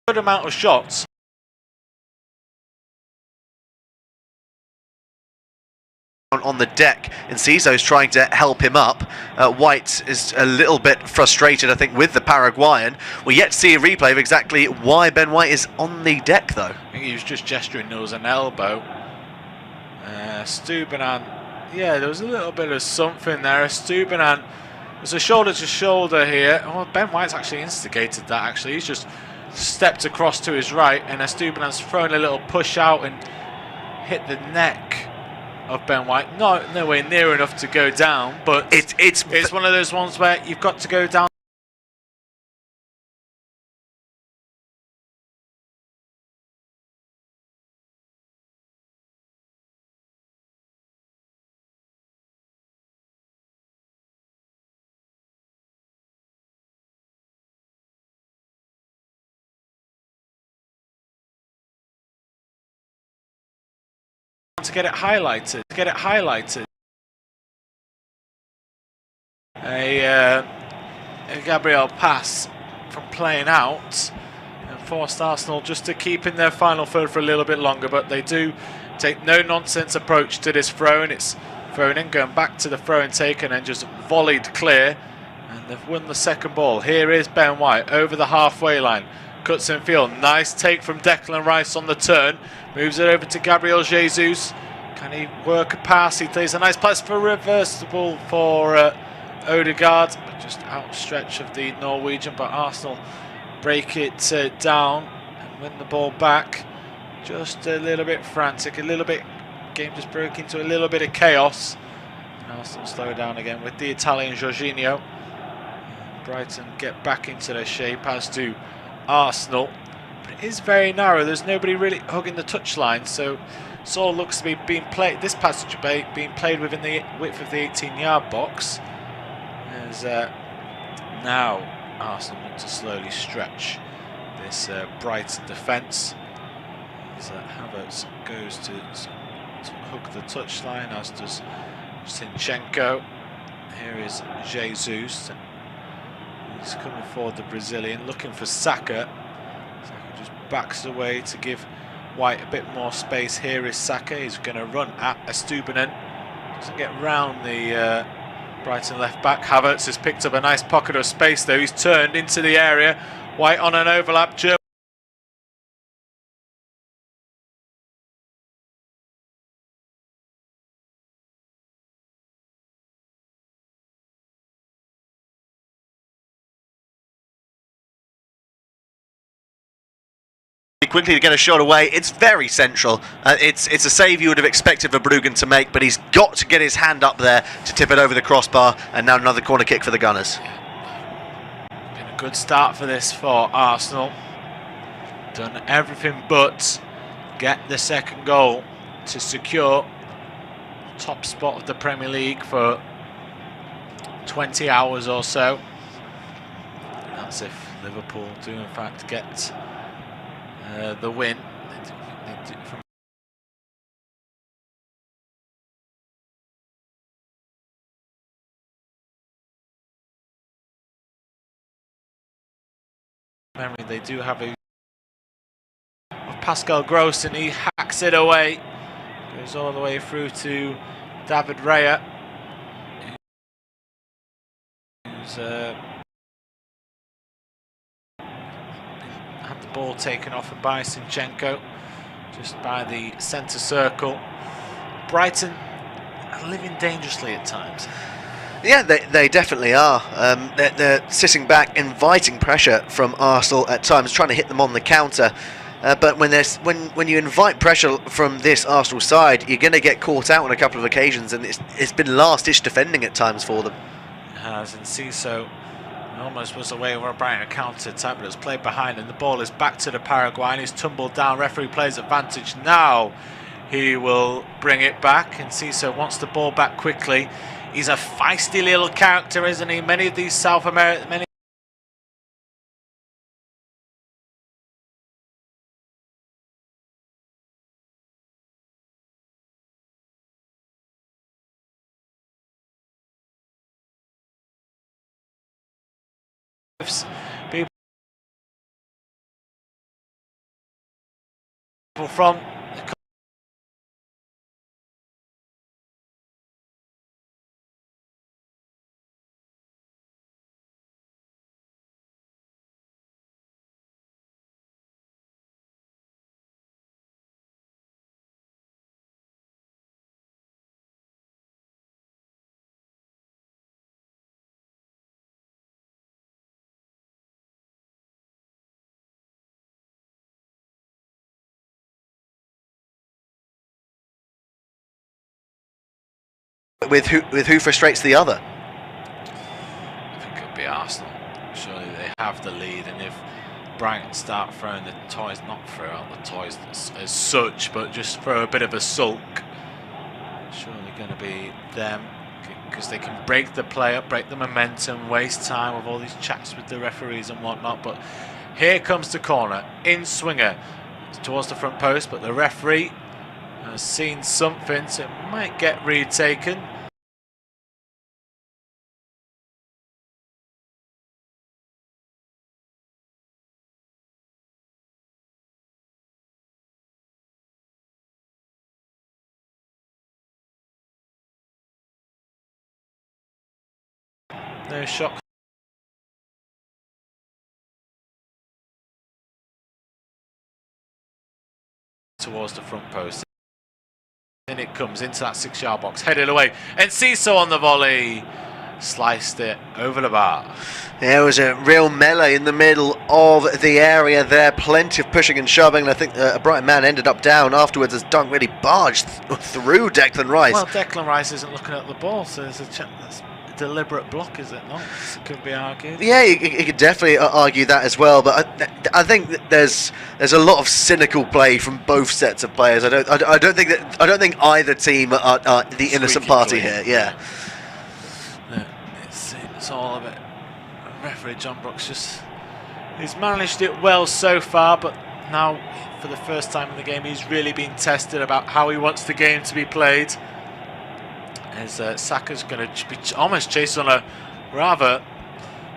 [SPEAKER 1] good amount of shots.
[SPEAKER 2] On the deck, and Enciso's trying to help him up. White is a little bit frustrated, I think, with the Paraguayan. We're yet to see a replay of exactly why Ben White is on the deck, though.
[SPEAKER 1] I think he was just gesturing there was an elbow. Stubenant, yeah, there was a little bit of something there. Stubenant, there's a shoulder to shoulder here. Oh, Ben White's actually instigated that, actually. He's just stepped across to his right, and Stubenant's thrown a little push out and hit the neck of Ben White. Nowhere near enough to go down, but it's one of those ones where you've got to go down. To get it highlighted. A Gabriel pass from playing out and forced Arsenal just to keep in their final third for a little bit longer, but they do take no nonsense approach to this throw, and it's thrown in, going back to the throw and taken, and just volleyed clear, and they've won the second ball. Here is Ben White over the halfway line, cuts in field, nice take from Declan Rice on the turn, moves it over to Gabriel Jesus. Can he work a pass? He plays a nice pass for reversible for Odegaard, but just outstretch of the Norwegian, but Arsenal break it down and win the ball back. Just a little bit frantic, a little bit, game just broke into a little bit of chaos, and Arsenal slow down again with the Italian Jorginho. Brighton get back into their shape, as do Arsenal, but it is very narrow. There's nobody really hugging the touchline, so it all looks to be being played. This passage being played within the width of the 18-yard box. As now Arsenal want to slowly stretch this Brighton defence. As Havertz goes to hook the touchline, as does Zinchenko. Here is Jesus. He's coming forward, the Brazilian, looking for Saka. Saka just backs away to give White a bit more space. Here is Saka. He's going to run at Stubenant. Doesn't get round the Brighton left back. Havertz has picked up a nice pocket of space though. He's turned into the area. White on an overlap.
[SPEAKER 2] Quickly to get a shot away. It's very central. It's a save you would have expected Verbruggen to make, but he's got to get his hand up there to tip it over the crossbar, and now another corner kick for the Gunners.
[SPEAKER 1] Been a good start for this for Arsenal. Done everything but get the second goal to secure top spot of the Premier League for 20 hours or so. That's if Liverpool do in fact get the win. From memory, they do have a of Pascal Gross, and he hacks it away. Goes all the way through to David Raya, who's had the ball taken off him by Zinchenko, just by the centre circle. Brighton are living dangerously at times.
[SPEAKER 2] Yeah, they definitely are. They're sitting back, inviting pressure from Arsenal at times, trying to hit them on the counter. But when you invite pressure from this Arsenal side, you're going to get caught out on a couple of occasions, and it's been last-ditch defending at times for them.
[SPEAKER 1] It has, and Ciso almost was away with a Brighton counter attack, but it's played behind, and the ball is back to the Paraguayan. He's tumbled down. Referee plays advantage now. He will bring it back, and Ciso wants the ball back quickly. He's a feisty little character, isn't he? Many of these South American, people from
[SPEAKER 2] With who frustrates the other?
[SPEAKER 1] I think it'll be Arsenal. Surely they have the lead, and if Brighton start throwing the toys, not throw out the toys as such, but just throw a bit of a sulk, surely going to be them, because they can break the play up, break the momentum, waste time with all these chats with the referees and whatnot. But here comes the corner, in swinger towards the front post, but the referee has seen something, so it might get retaken. No shot towards the front post. In it comes into that 6-yard box, headed away, and Ciso on the volley sliced it over the bar.
[SPEAKER 2] There was a real melee in the middle of the area there, plenty of pushing and shoving, and I think a Brighton man ended up down afterwards as Dunk really barged through Declan Rice.
[SPEAKER 1] Well, Declan Rice isn't looking at the ball, so there's that's a deliberate block, is it not? It could be argued.
[SPEAKER 2] Yeah, you could definitely argue that as well, but I think that there's a lot of cynical play from both sets of players. I don't think either team are the innocent party here. Yeah.
[SPEAKER 1] It's all of it. Referee John Brooks he's managed it well so far, but now for the first time in the game he's really been tested about how he wants the game to be played. As Saka's going to be almost chased on a rather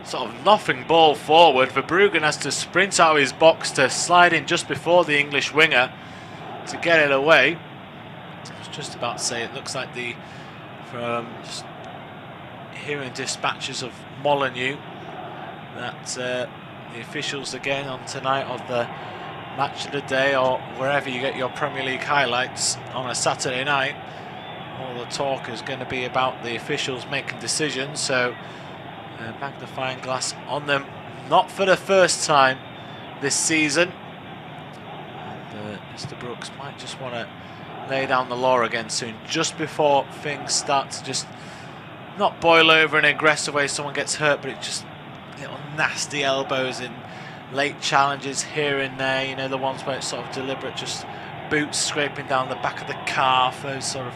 [SPEAKER 1] sort of nothing ball forward. Verbruggen has to sprint out of his box to slide in just before the English winger to get it away. I was just about to say, it looks like the from just hearing dispatches of Molineux that the officials again on tonight of the match of the day, or wherever you get your Premier League highlights on a Saturday night, all the talk is going to be about the officials making decisions. So magnifying glass on them, not for the first time this season. And Mr. Brooks might just want to lay down the law again soon, just before things start to just not boil over in an aggressive way, someone gets hurt, but it just little nasty elbows in late challenges here and there, you know, the ones where it's sort of deliberate, just boots scraping down the back of the calf, those sort of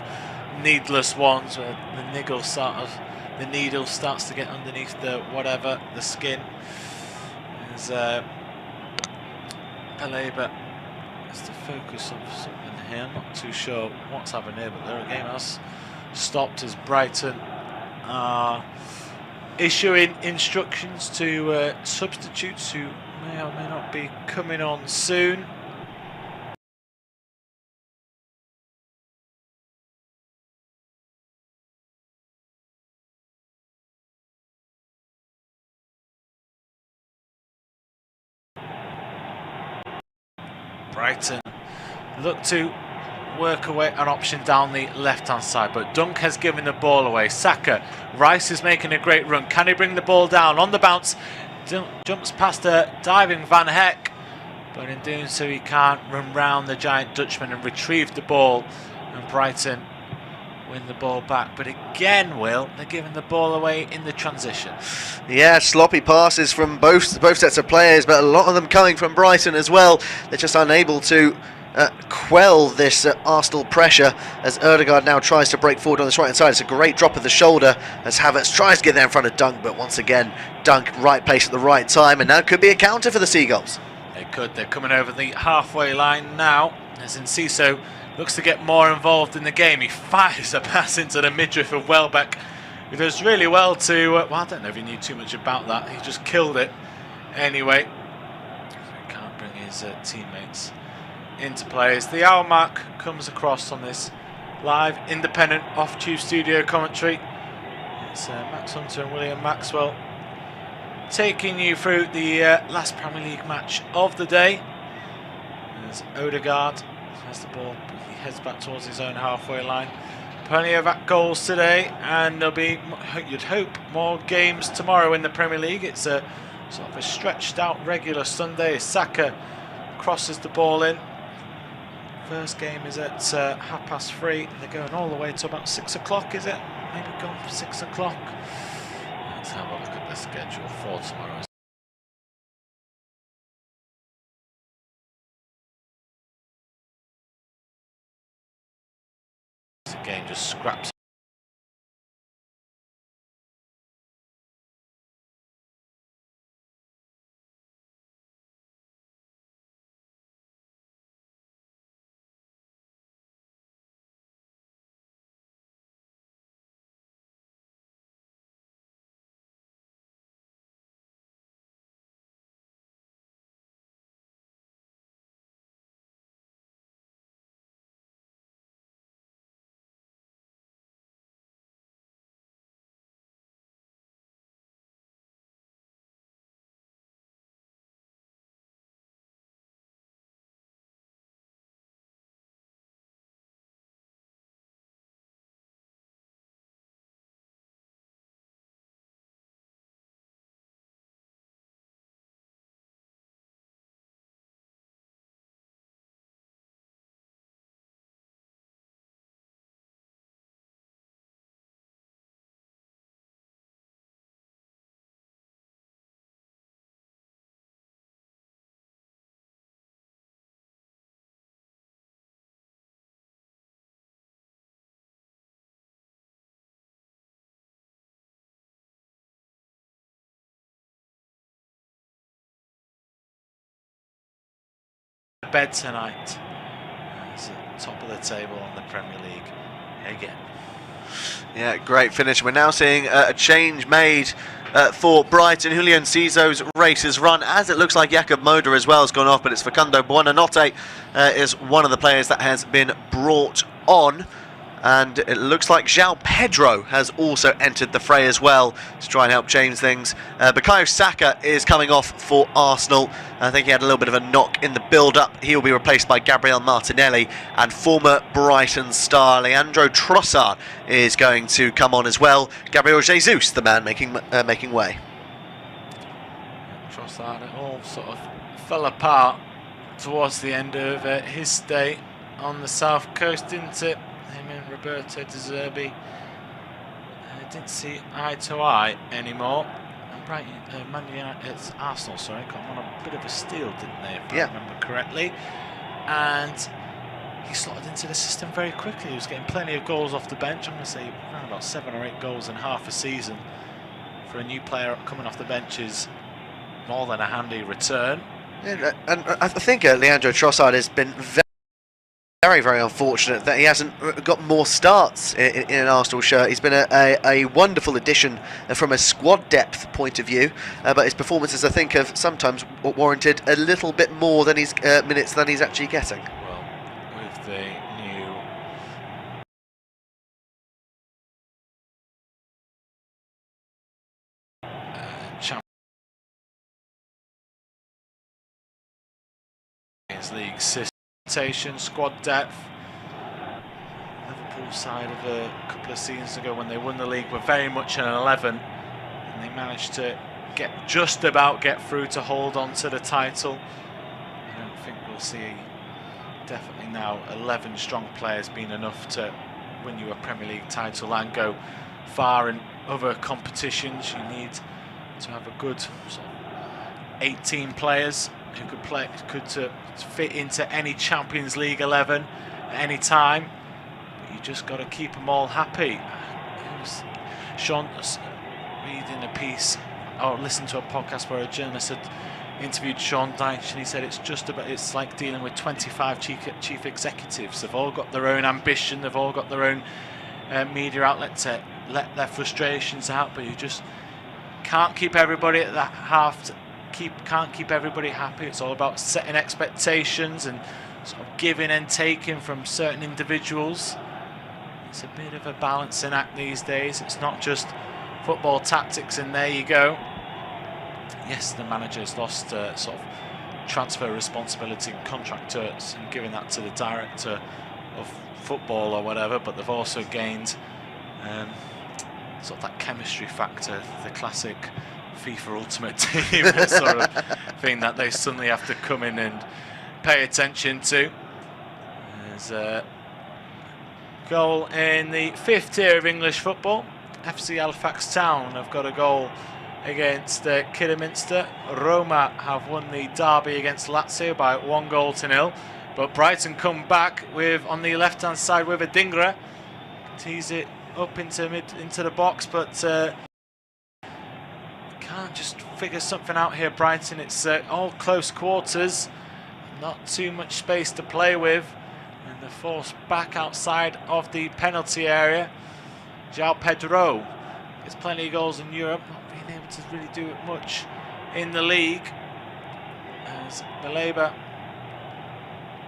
[SPEAKER 1] needless ones where the needle starts to get underneath the skin. There's Pelé, it's the focus of something here. I'm not too sure what's happening here, but the game has stopped as Brighton are issuing instructions to substitutes who may or may not be coming on soon. Brighton look to work away an option down the left-hand side, but Dunk has given the ball away. Saka, Rice is making a great run. Can he bring the ball down on the bounce? Jumps past a diving Van Heck, but in doing so he can't run round the giant Dutchman and retrieve the ball, and Brighton win the ball back. But again, Will, they're giving the ball away in the transition.
[SPEAKER 2] Yeah, sloppy passes from both sets of players, but a lot of them coming from Brighton as well. They're just unable to quell this Arsenal pressure as Ødegaard now tries to break forward on this right hand side. It's a great drop of the shoulder as Havertz tries to get there in front of Dunk, but once again Dunk right place at the right time, and now could be a counter for the Seagulls.
[SPEAKER 1] They could. They're coming over the halfway line now as Enciso looks to get more involved in the game. He fires a pass into the midriff of Welbeck, who does really well to well, I don't know if he knew too much about that, he just killed it anyway. He can't bring his teammates into play as the hour mark comes across on this live independent off-tube studio commentary. It's Max Hunter and William Maxwell taking you through the last Premier League match of the day. As Ødegaard has the ball, he heads back towards his own halfway line. Plenty of goals today, and there'll be, you'd hope, more games tomorrow in the Premier League. It's a sort of a stretched out regular Sunday. Saka crosses the ball in. First game is at 3:30. They're going all the way to about 6 o'clock, is it? Maybe gone for 6 o'clock. Let's have a look at the schedule for tomorrow. The game just scraps. Bed tonight. It's at the top of the table on the Premier League again.
[SPEAKER 2] Yeah, great finish. We're now seeing a change made for Brighton. Julian Enciso's race has run, as it looks like Jakob Moder as well has gone off, but it's Facundo Buonanotte is one of the players that has been brought on. and it looks like João Pedro has also entered the fray as well to try and help change things. Bukayo Saka is coming off for Arsenal. I think he had a little bit of a knock in the build-up. He will be replaced by Gabriel Martinelli, and former Brighton star Leandro Trossard is going to come on as well. Gabriel Jesus, the man making way.
[SPEAKER 1] Trossard, it all sort of fell apart towards the end of his stay on the south coast, didn't it? Him and Roberto De Zerbi didn't see eye to eye anymore. And Brighton, it's Arsenal, sorry, got him on a bit of a steal, didn't they, if I remember correctly. And he slotted into the system very quickly. He was getting plenty of goals off the bench. I'm going to say around about 7 or 8 goals in half a season. For a new player coming off the bench is more than a handy return.
[SPEAKER 2] Yeah, and I think Leandro Trossard has been very, very unfortunate that he hasn't got more starts in an Arsenal shirt. He's been a wonderful addition from a squad depth point of view, but his performances, I think, have sometimes warranted a little bit more than his minutes than he's actually getting.
[SPEAKER 1] Well, with the new Champions League system, squad depth. Liverpool side of a couple of seasons ago when they won the league were very much an 11, and they managed to just about get through to hold on to the title. I don't think we'll see, definitely now, 11 strong players being enough to win you a Premier League title and go far in other competitions. You need to have a good sort of 18 players who could fit into any Champions League 11 at any time. But you just got to keep them all happy. It was Sean reading a piece or listened to a podcast where a journalist had interviewed Sean Dyche, and he said it's like dealing with 25 chief executives. They've all got their own ambition, they've all got their own media outlet to let their frustrations out, but you just can't keep everybody at that can't keep everybody happy. It's all about setting expectations and sort of giving and taking from certain individuals. It's a bit of a balancing act these days. It's not just football tactics and there you go. Yes, the manager's lost sort of transfer responsibility and contract to it and giving that to the director of football or whatever, but they've also gained sort of that chemistry factor, the classic FIFA Ultimate Team sort of thing that they suddenly have to come in and pay attention to. There's a goal in the 5th tier of English football. FC Halifax Town have got a goal against Kidderminster. Roma have won the derby against Lazio by 1-0, but Brighton come back with, on the left hand side, with a Dingra, tease it up into the box, but can't just figure something out here, Brighton. It's all close quarters, not too much space to play with, and they're forced back outside of the penalty area. João Pedro gets plenty of goals in Europe, not being able to really do it much in the league. As Baleba,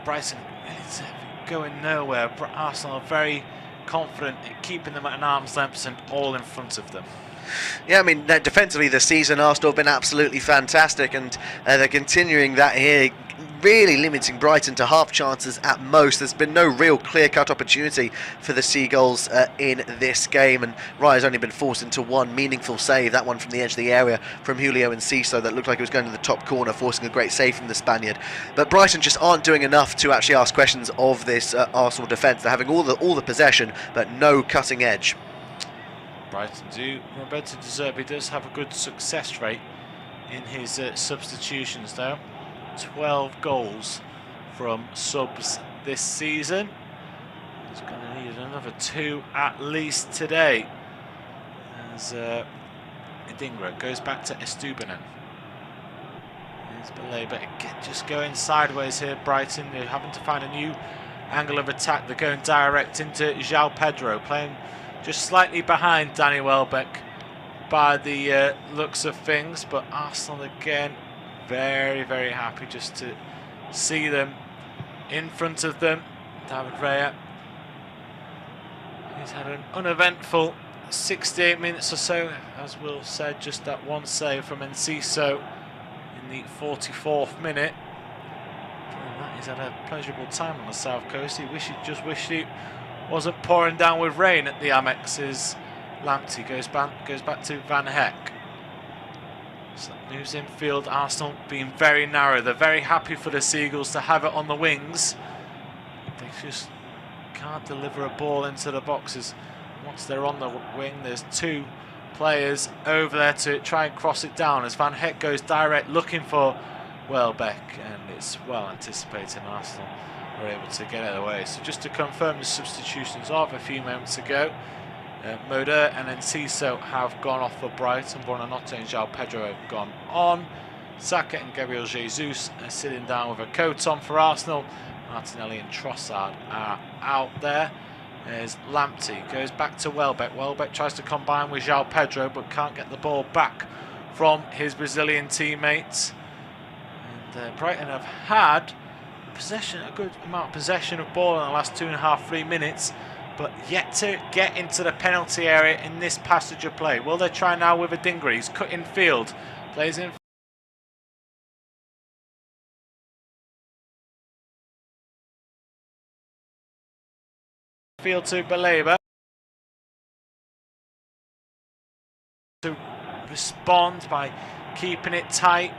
[SPEAKER 1] Brighton really going nowhere. Arsenal are very confident in keeping them at an arm's length and all in front of them.
[SPEAKER 2] Yeah, I mean, defensively this season Arsenal have been absolutely fantastic, and they're continuing that here, really limiting Brighton to half chances at most. There's been no real clear-cut opportunity for the Seagulls in this game, and Raya's only been forced into one meaningful save, that one from the edge of the area from Julio Enciso that looked like it was going to the top corner, forcing a great save from the Spaniard. But Brighton just aren't doing enough to actually ask questions of this Arsenal defence. They're having all the possession, but no cutting edge.
[SPEAKER 1] Brighton do. Roberto De Zerbi does have a good success rate in his substitutions though. 12 goals from subs this season. He's going to need another 2 at least today. As Dingra goes back to Estupiñán. There's Baleba again, just going sideways here. Brighton, they're having to find a new angle of attack. They're going direct into João Pedro, playing just slightly behind Danny Welbeck by the looks of things, but Arsenal again very, very happy just to see them in front of them. David Raya He's had an uneventful 68 minutes or so, as Will said, just that one save from Enciso in the 44th minute. He's had a pleasurable time on the south coast. He just wished it wasn't pouring down with rain at the Amex. As Lamptey goes back to Van Heck. So moves infield. Arsenal being very narrow. They're very happy for the Seagulls to have it on the wings. They just can't deliver a ball into the boxes. Once they're on the wing, there's two players over there to try and cross it down as Van Heck goes direct looking for Welbeck, and it's well anticipated. Arsenal are able to get it away. So just to confirm the substitutions of a few moments ago, Moder and Enciso have gone off for Brighton. Buonanotte and João Pedro have gone on. Saka and Gabriel Jesus are sitting down with a coat on for Arsenal. Martinelli and Trossard are out there. As Lamptey goes back to Welbeck. Welbeck tries to combine with João Pedro but can't get the ball back from his Brazilian teammates. And Brighton have had a good amount of possession of ball in the last 2.5-3 minutes, but yet to get into the penalty area in this passage of play. Will they try now with a Dingra? He's cut in field, plays in field to Baleba to respond by keeping it tight.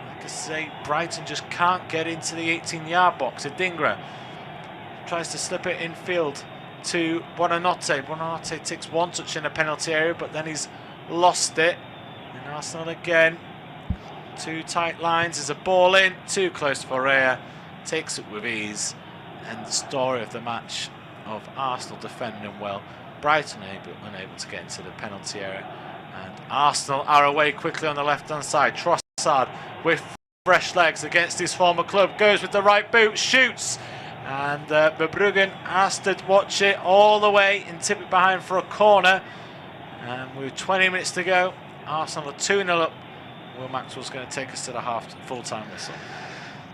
[SPEAKER 1] Like I say, Brighton just can't get into the 18-yard box. Dingra tries to slip it in field to Buonanotte. Buonanotte takes one touch in the penalty area, but then he's lost it. And Arsenal again, two tight lines. There's a ball in, too close for Rea, takes it with ease. And the story of the match of Arsenal defending well, Brighton unable to get into the penalty area, and Arsenal are away quickly on the left-hand side. Trossard with fresh legs against his former club, goes with the right boot, shoots, and Verbruggen has to watch it all the way and tip it behind for a corner. And with 20 minutes to go, Arsenal are 2-0 up. Will Maxwell's going to take us to the full-time whistle.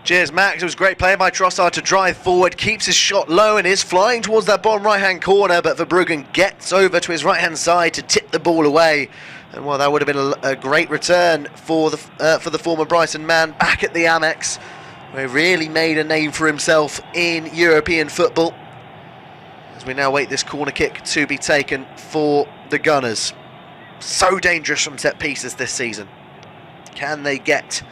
[SPEAKER 2] Cheers, Max. It was great play by Trossard to drive forward, keeps his shot low and is flying towards that bottom right-hand corner, but Verbruggen gets over to his right-hand side to tip the ball away. And well, that would have been a great return for the former Brighton man back at the Amex, where he really made a name for himself in European football. As we now wait this corner kick to be taken for the Gunners. So dangerous from set pieces this season. Can they get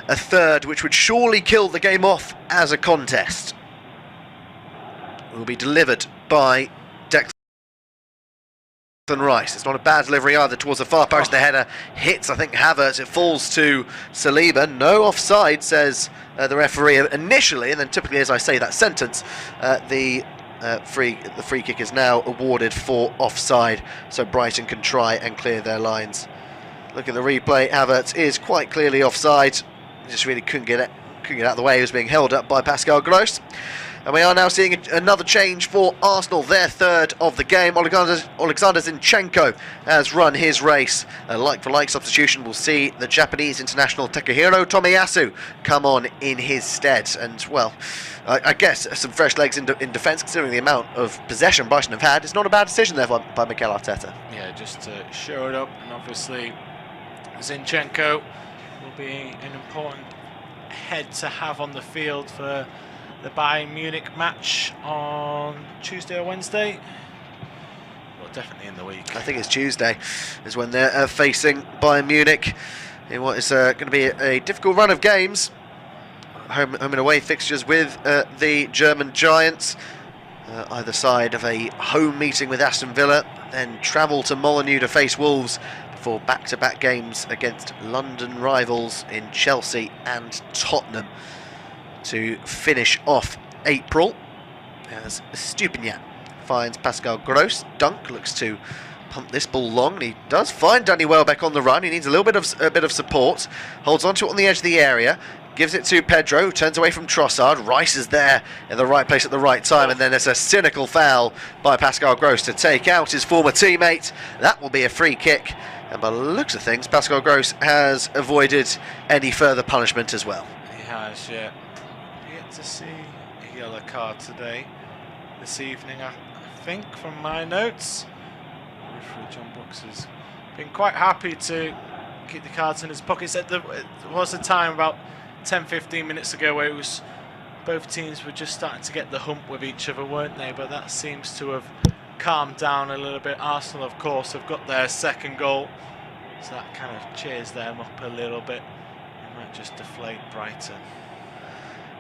[SPEAKER 2] a third, which would surely kill the game off as a contest? Will be delivered by Declan Rice. It's not a bad delivery either towards the far post. The header hits, I think, Havertz. It falls to Saliba. No offside, says the referee initially, and then typically as I say that sentence, the free kick is now awarded for offside, so Brighton can try and clear their lines. Look at the replay. Havertz is quite clearly offside. Just really couldn't get out of the way. He was being held up by Pascal Gross. And we are now seeing another change for Arsenal, their third of the game. Alexander Zinchenko has run his race. A like-for-like substitution will see the Japanese international Takahiro Tomiyasu come on in his stead. And, well, I guess some fresh legs in defence, considering the amount of possession Brighton have had. It's not a bad decision there by Mikel Arteta.
[SPEAKER 1] Yeah, just to show it up. And obviously, Zinchenko will be an important head to have on the field for the Bayern Munich match on Tuesday or Wednesday. Well, definitely in the week. I
[SPEAKER 2] think it's Tuesday is when they're facing Bayern Munich in what is going to be a difficult run of games. Home and away fixtures with the German Giants. Either side of a home meeting with Aston Villa, then travel to Molineux to face Wolves for back-to-back games against London rivals in Chelsea and Tottenham to finish off April. As Stupinian finds Pascal Gross. Dunk looks to pump this ball long, and he does find Danny Welbeck on the run. He needs a little bit of support. Holds onto it on the edge of the area. Gives it to Pedro, who turns away from Trossard. Rice is there in the right place at the right time, and then there's a cynical foul by Pascal Gross to take out his former teammate. That will be a free kick. And by the looks of things, Pascal Gross has avoided any further punishment as well.
[SPEAKER 1] He has, yeah. Yet to see a yellow card today, this evening. I think, from my notes. Referee John Brooks has been quite happy to keep the cards in his pocket. Said there was a time about 10-15 minutes ago where it was both teams were just starting to get the hump with each other, weren't they? But that seems to have calmed down a little bit. Arsenal, of course, have got their second goal, so that kind of cheers them up a little bit. It might just deflate Brighton.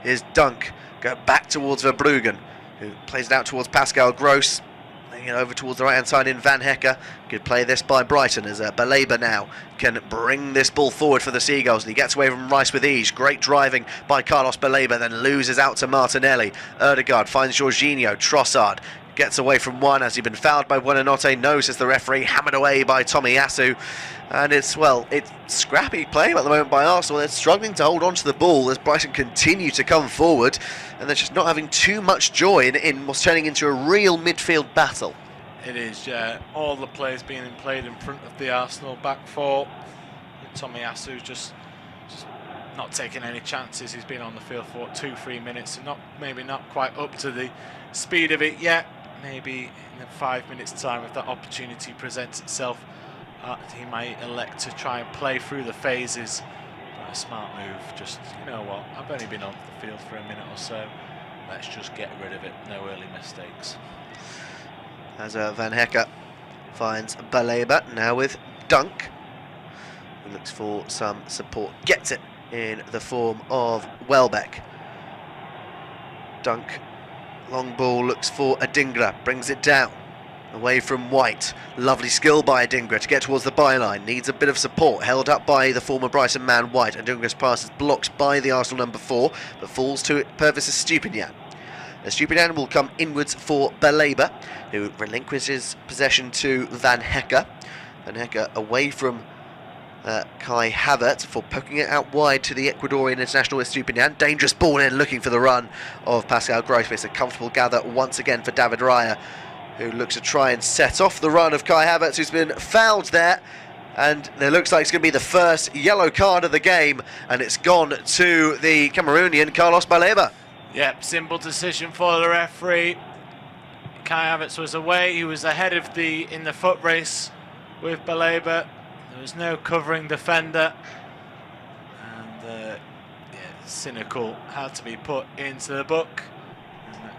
[SPEAKER 2] Here's Dunk, go back towards Verbruggen, who plays it out towards Pascal Gross. Laying it over towards the right hand side in Van Hecke. Good play this by Brighton as Baleba now can bring this ball forward for the Seagulls, and he gets away from Rice with ease. Great driving by Carlos Baleba, then loses out to Martinelli. Ødegaard finds Jorginho. Trossard gets away from one as he'd been fouled by Buonanotte. No, says the referee. Hammered away by Tomiyasu. And it's scrappy play at the moment by Arsenal. They're struggling to hold on to the ball as Brighton continue to come forward, and they're just not having too much joy in what's turning into a real midfield battle.
[SPEAKER 1] It is, yeah. All the players being played in front of the Arsenal back four. Tomiyasu just not taking any chances. He's been on the field for 2-3 minutes, and maybe not quite up to the speed of it yet. Maybe in 5 minutes' time, if that opportunity presents itself, he might elect to try and play through the phases. But a smart move. Just, you know what? I've only been on the field for a minute or so. Let's just get rid of it. No early mistakes.
[SPEAKER 2] As Van Hecke finds Baleba, now with Dunk, who looks for some support. Gets it in the form of Welbeck. Dunk, long ball, looks for Adingra, brings it down. Away from White. Lovely skill by Adingra to get towards the byline. Needs a bit of support. Held up by the former Brighton man White. Adingra's pass is blocked by the Arsenal number 4, but falls to Purvis Estupiñán. Estupiñán will come inwards for Baleba, who relinquishes possession to Van Hecke. Van Hecke away from Kai Havertz for poking it out wide to the Ecuadorian international Estupiñán. Dangerous ball in, looking for the run of Pascal Gross. It's a comfortable gather once again for David Raya, who looks to try and set off the run of Kai Havertz, who's been fouled there. And it looks like it's going to be the first yellow card of the game, and it's gone to the Cameroonian Carlos Baleba.
[SPEAKER 1] Yep, simple decision for the referee. Kai Havertz was away. He was ahead of in the foot race with Baleba. There was no covering defender. And cynical had to be put into the book.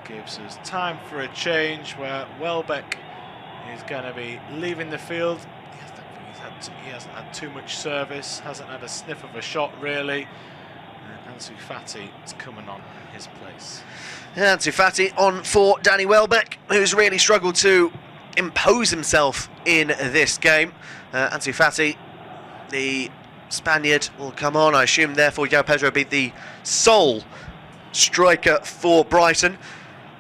[SPEAKER 1] Gives us time for a change where Welbeck is going to be leaving the field. He hasn't had too much service, hasn't had a sniff of a shot really. Ansu Fati is coming on in his place.
[SPEAKER 2] Yeah, Ansu Fati on for Danny Welbeck, who's really struggled to impose himself in this game. Ansu Fati, the Spaniard, will come on. I assume therefore João Pedro will be the sole striker for Brighton.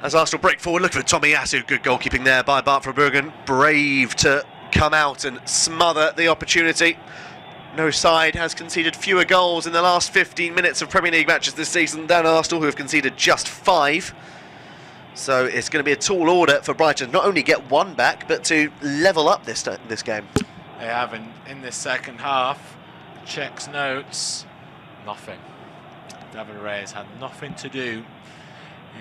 [SPEAKER 2] As Arsenal break forward, look for Tomiyasu. Good goalkeeping there by Bart Verbruggen. Brave to come out and smother the opportunity. No side has conceded fewer goals in the last 15 minutes of Premier League matches this season than Arsenal, who have conceded just 5. So it's going to be a tall order for Brighton, not only get one back, but to level up this game.
[SPEAKER 1] They have in this second half. Checks notes, nothing. David Reyes had nothing to do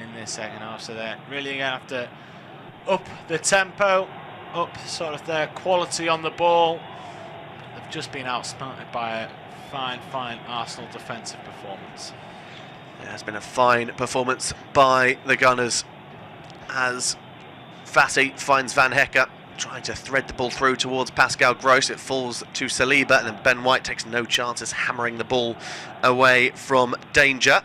[SPEAKER 1] in this second half, so they're really going to have to up the tempo, up sort of their quality on the ball. They've just been outsmarted by a fine Arsenal defensive performance.
[SPEAKER 2] It has been a fine performance by the Gunners as Fati finds Van Hecke, trying to thread the ball through towards Pascal Gross. It falls to Saliba, and then Ben White takes no chances, hammering the ball away from danger.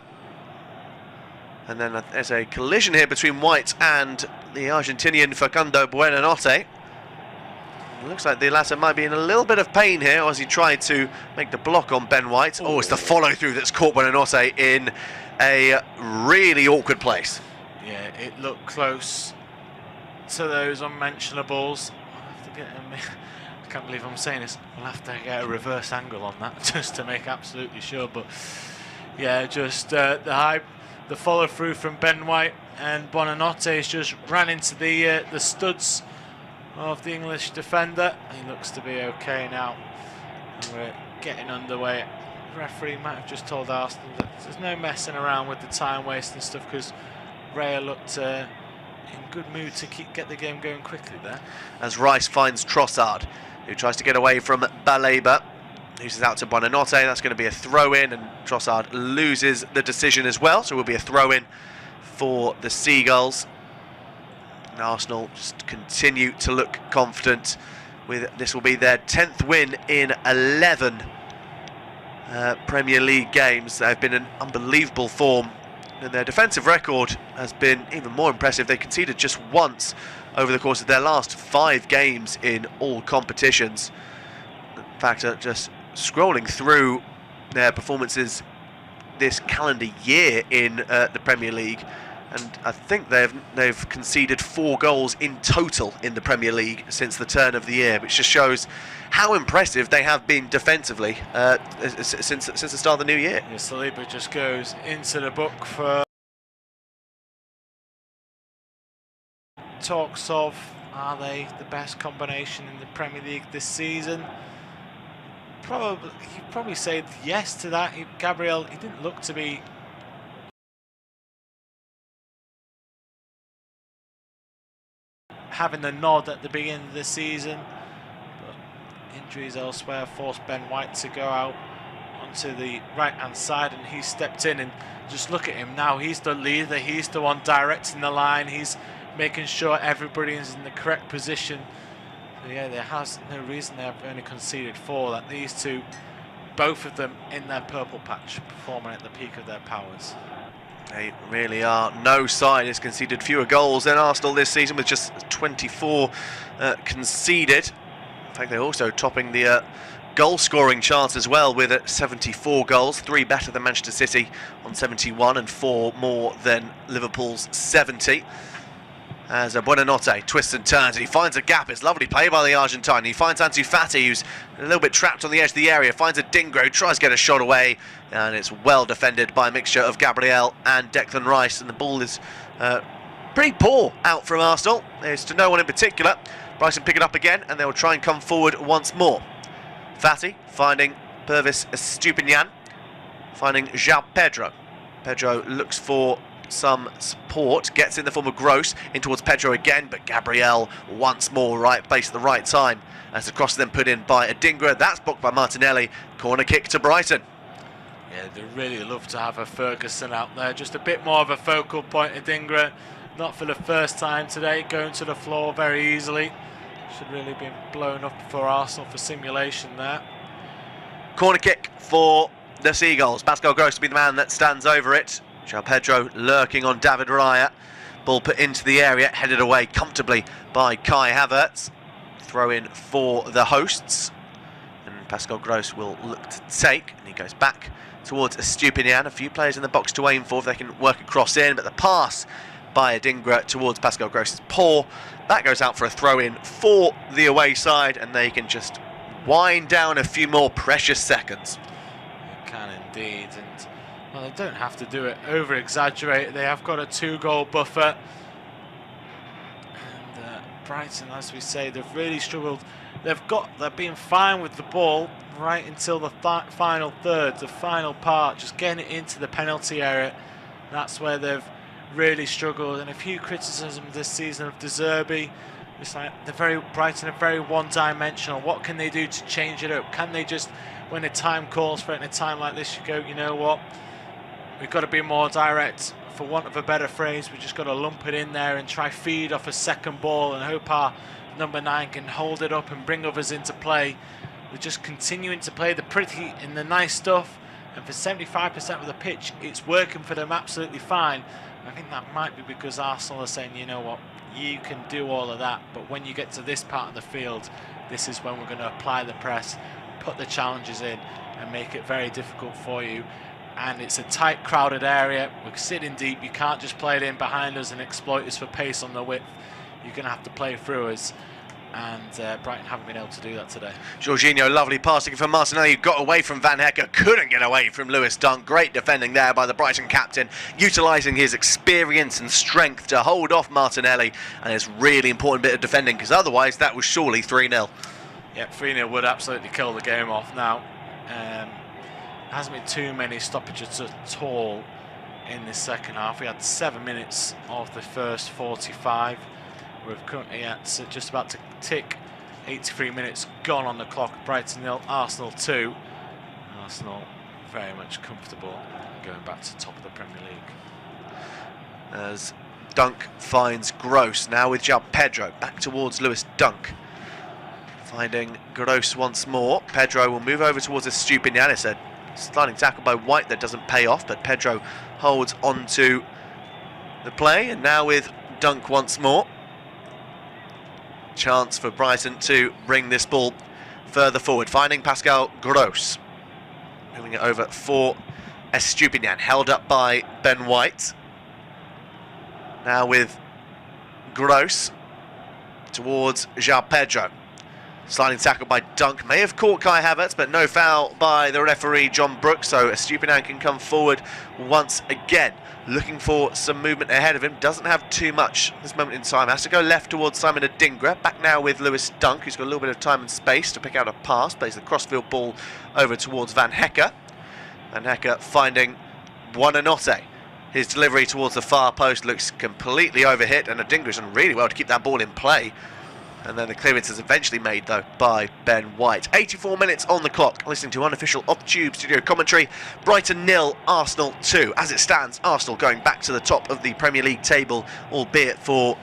[SPEAKER 2] And then there's a collision here between White and the Argentinian Facundo Buonanotte. It looks like the latter might be in a little bit of pain here as he tried to make the block on Ben White. Oh, it's the follow-through that's caught Buonanotte in a really awkward place.
[SPEAKER 1] Yeah, it looked close to those unmentionables. I can't believe I'm saying this. We'll have to get a reverse angle on that just to make absolutely sure. But yeah, just the follow through from Ben White, and Buonanotte has just ran into the studs of the English defender. He looks to be okay now. We're getting underway. The referee might have just told Arsenal that there's no messing around with the time waste and stuff, because Raya looked in good mood to get the game going quickly there.
[SPEAKER 2] As Rice finds Trossard, who tries to get away from Baleba. Uses out to Buonanotte. That's going to be a throw-in, and Trossard loses the decision as well, so it will be a throw-in for the Seagulls. And Arsenal just continue to look confident. This will be their 10th win in 11 Premier League games. They've been in unbelievable form, and their defensive record has been even more impressive. They conceded just once over the course of their last 5 games in all competitions. In fact, just scrolling through their performances this calendar year in the Premier League, and I think they've conceded 4 goals in total in the Premier League since the turn of the year, which just shows how impressive they have been defensively since the start of the new year.
[SPEAKER 1] Yeah, Saliba just goes into the book for talks of, are they the best combination in the Premier League this season? You'd probably say yes to that. Gabriel, he didn't look to be having the nod at the beginning of the season, but injuries elsewhere forced Ben White to go out onto the right hand side, and he stepped in. And just look at him now, he's the leader, he's the one directing the line, he's making sure everybody is in the correct position. So yeah, there has no reason they've only conceded 4, that these two, both of them in their purple patch, performing at the peak of their powers.
[SPEAKER 2] They really are. No side has conceded fewer goals than Arsenal this season, with just 24 conceded. In fact, they're also topping the goal-scoring chart as well, with 74 goals, 3 better than Manchester City on 71 and 4 more than Liverpool's 70. As Buonanotte twists and turns, and he finds a gap. It's lovely play by the Argentine. He finds Ansu Fati, who's a little bit trapped on the edge of the area, finds a Dingro, tries to get a shot away, and it's well defended by a mixture of Gabriel and Declan Rice, and the ball is pretty poor out from Arsenal. It's to no one in particular. Brighton pick it up again, and they'll try and come forward once more. Fati finding Pervis Estupinian, finding João Pedro. Pedro looks for some support, gets in the form of Gross in towards Pedro again, but Gabriel once more right place at the right time as the cross is then put in by Adingra. That's blocked by Martinelli. Corner kick to Brighton.
[SPEAKER 1] Yeah, they really love to have a Ferguson out there, just a bit more of a focal point. Adingra, not for the first time today, going to the floor very easily. Should really be blown up for Arsenal for simulation there.
[SPEAKER 2] Corner kick for the Seagulls. Pascal Gross to be the man that stands over it. João Pedro lurking on David Raya. Ball put into the area, headed away comfortably by Kai Havertz. Throw in for the hosts. And Pascal Gross will look to take, and he goes back towards Estupinian. A few players in the box to aim for if they can work across in, but the pass by Adingra towards Pascal Gross is poor. That goes out for a throw in for the away side, and they can just wind down a few more precious seconds.
[SPEAKER 1] They can indeed, and well, they don't have to do it over-exaggerate. They have got a 2-goal buffer. And Brighton, as we say, they've really struggled. They're being fine with the ball right until the final third, the final part, just getting it into the penalty area. That's where they've really struggled. And a few criticisms this season of De Zerbi. It's like Brighton are very one-dimensional. What can they do to change it up? Can they just, when the time calls for it, in a time like this, you go, you know what? We've got to be more direct. For want of a better phrase, we've just got to lump it in there and try feed off a second ball and hope our number 9 can hold it up and bring others into play. We're just continuing to play the pretty and the nice stuff, and for 75% of the pitch, it's working for them absolutely fine. I think that might be because Arsenal are saying, you know what, you can do all of that, but when you get to this part of the field, this is when we're going to apply the press, put the challenges in, and make it very difficult for you. And it's a tight, crowded area. We're sitting deep. You can't just play it in behind us and exploit us for pace on the width. You're going to have to play through us. And Brighton haven't been able to do that today.
[SPEAKER 2] Jorginho, lovely passing from Martinelli, got away from Van Hecker, couldn't get away from Lewis Dunk. Great defending there by the Brighton captain, utilising his experience and strength to hold off Martinelli. And it's a really important bit of defending, because otherwise that was surely 3-0.
[SPEAKER 1] Yep, 3-0 would absolutely kill the game off now. Hasn't been too many stoppages at all in the second half. We had 7 minutes of the first 45. We're currently at just about to tick 83 minutes gone on the clock. Brighton 0, Arsenal 2. Arsenal very much comfortable going back to the top of the Premier League.
[SPEAKER 2] As Dunk finds Gross, now with João Pedro, back towards Lewis Dunk. Finding Gross once more. Pedro will move over towards Estupiñán. It's a sliding tackle by White that doesn't pay off, but Pedro holds onto the play, and now with Dunk once more. Chance for Brighton to bring this ball further forward, finding Pascal Gross. Moving it over for Estupiñán, held up by Ben White. Now with Gross towards João Pedro. Sliding tackle by Dunk, may have caught Kai Havertz, but no foul by the referee John Brooks, so Estupiñán can come forward once again. Looking for some movement ahead of him, doesn't have too much at this moment in time. Has to go left towards Simon Adingra, back now with Lewis Dunk, who's got a little bit of time and space to pick out a pass, plays the crossfield ball over towards Van Hecke. Van Hecke finding Buonanotte. His delivery towards the far post looks completely overhit, and Adingra's done really well to keep that ball in play. And then the clearance is eventually made, though, by Ben White. 84 minutes on the clock. Listening to unofficial off-tube studio commentary. Brighton 0, Arsenal 2. As it stands, Arsenal going back to the top of the Premier League table, albeit for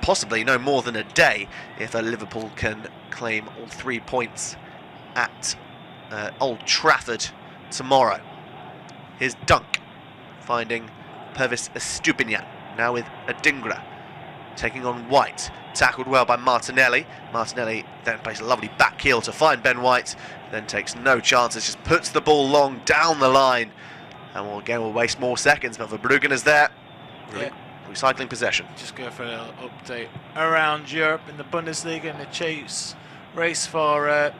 [SPEAKER 2] possibly no more than a day, if Liverpool can claim all 3 points at Old Trafford tomorrow. Here's Dunk finding Pervis Estupiñán, now with Adingra. Taking on White, tackled well by Martinelli. Martinelli then plays a lovely back heel to find Ben White, then takes no chances, just puts the ball long down the line. And we'll waste more seconds, but Verbruggen is there, recycling possession.
[SPEAKER 1] Just go for an update around Europe in the Bundesliga in the chase race for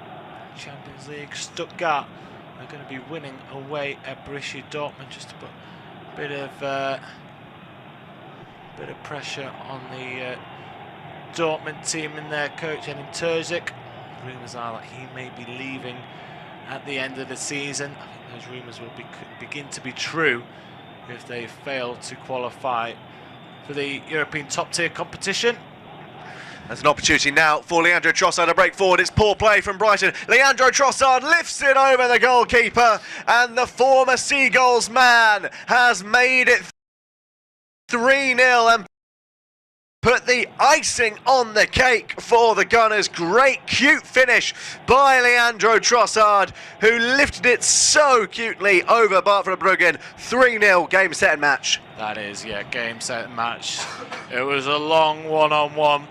[SPEAKER 1] Champions League. Stuttgart are going to be winning away at Borussia Dortmund, just to put a bit of pressure on the Dortmund team and their coach Edin Terzic. Rumours are that he may be leaving at the end of the season. I think those rumours will begin to be true if they fail to qualify for the European top-tier competition.
[SPEAKER 2] There's an opportunity now for Leandro Trossard to break forward. It's poor play from Brighton. Leandro Trossard lifts it over the goalkeeper, and the former Seagulls man has made it 3-0 and put the icing on the cake for the Gunners. Great cute finish by Leandro Trossard, who lifted it so cutely over Verbruggen. 3-0 game, set and match.
[SPEAKER 1] That is, yeah, game, set and match. It was a long one-on-one,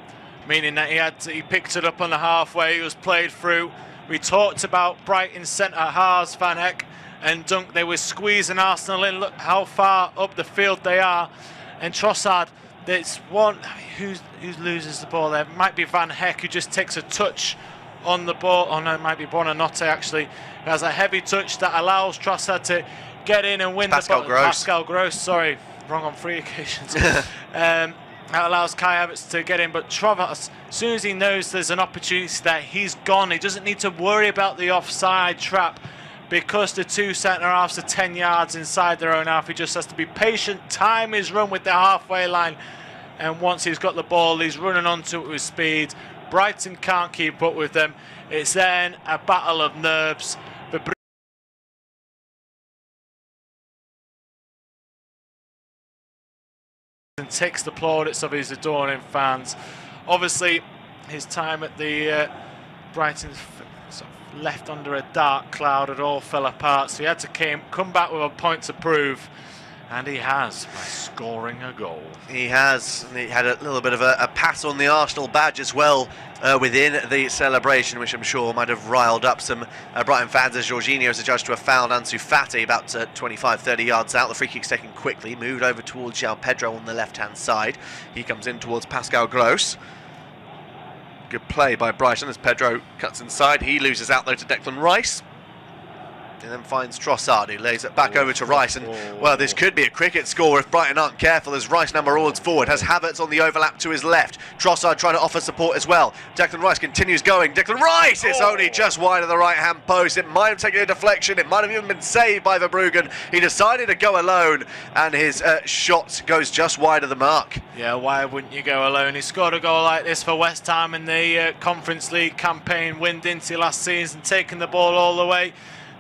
[SPEAKER 1] meaning that he picked it up on the halfway, it was played through. We talked about Brighton centre halves, Van Hecke and Dunk. They were squeezing Arsenal in. Look how far up the field they are. And Trossard, there's one who loses the ball there. It might be Van Hecke, who just takes a touch on the ball. Oh no, it might be Buonanotte actually. Who has a heavy touch that allows Trossard to get in and win the ball. Pascal Gross, sorry, wrong on 3 occasions. That allows Kai Havertz to get in, but Trossard, as soon as he knows there's an opportunity there, he's gone. He doesn't need to worry about the offside trap, because the two centre-halves are 10 yards inside their own half. He just has to be patient, time his run with the halfway line, and once he's got the ball, he's running onto it with speed. Brighton can't keep up with them. It's then a battle of nerves. And takes the plaudits of his adoring fans. Obviously, his time at the Brighton's sort of left under a dark cloud. It all fell apart, so he had to come back with a point to prove, and he has, by scoring a goal. He
[SPEAKER 2] has. He had a little bit of a pass on the Arsenal badge as well within the celebration, which I'm sure might have riled up some Brighton fans, as Jorginho is adjudged to a foul on Ansu Fati about 25-30 yards out. The free kick's taken quickly, moved over towards João Pedro on the left-hand side. He comes in towards Pascal Gross. Good play by Brighton as Pedro cuts inside. He loses out though to Declan Rice. and then finds Trossard, who lays it back over to Rice. And, well, this could be a cricket score if Brighton aren't careful, as Rice now marauders forward, has Havertz on the overlap to his left. Trossard trying to offer support as well. Declan Rice continues going. Declan Rice! It's only just wide of the right-hand post. It might have taken a deflection. It might have even been saved by Verbruggen. He decided to go alone, and his shot goes just wide of the mark.
[SPEAKER 1] Yeah, why wouldn't you go alone? He scored a goal like this for West Ham in the Conference League campaign win, didn't he, last season, taking the ball all the way.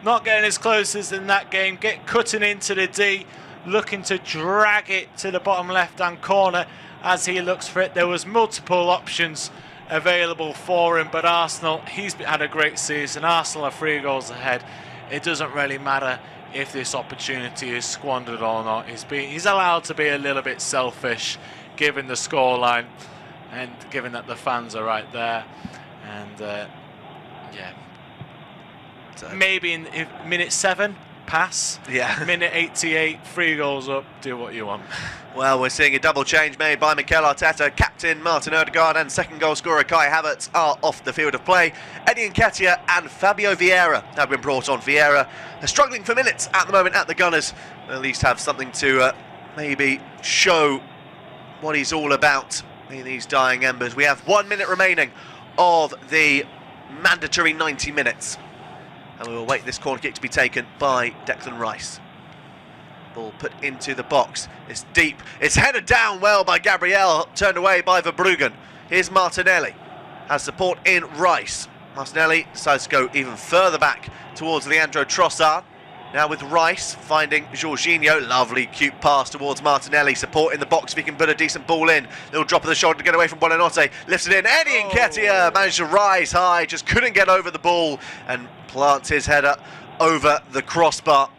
[SPEAKER 1] Not getting as close as in that game, cutting into the D, looking to drag it to the bottom left-hand corner as he looks for it. There was multiple options available for him, but Arsenal, he's had a great season. Arsenal are 3 goals ahead. It doesn't really matter if this opportunity is squandered or not. He's allowed to be a little bit selfish, given the scoreline and given that the fans are right there. And yeah. Maybe in minute 7, pass.
[SPEAKER 2] Yeah.
[SPEAKER 1] Minute 88, 3 goals up, do what you want.
[SPEAKER 2] Well, we're seeing a double change made by Mikel Arteta. Captain Martin Odegaard and second goal scorer Kai Havertz are off the field of play. Eddie Nketiah and Fabio Vieira have been brought on. Vieira is struggling for minutes at the moment at the Gunners. At least have something to maybe show what he's all about in these dying embers. We have 1 minute remaining of the mandatory 90 minutes. And we will wait this corner kick to be taken by Declan Rice. Ball put into the box. It's deep. It's headed down well by Gabriel, turned away by Verbruggen. Here's Martinelli. Has support in Rice. Martinelli decides to go even further back towards Leandro Trossard. Now with Rice finding Jorginho. Lovely, cute pass towards Martinelli. Support in the box if he can put a decent ball in. Little drop of the shoulder to get away from Buonanotte. Lifts it in. Eddie Nketiah managed to rise high. Just couldn't get over the ball and plants his header over the crossbar.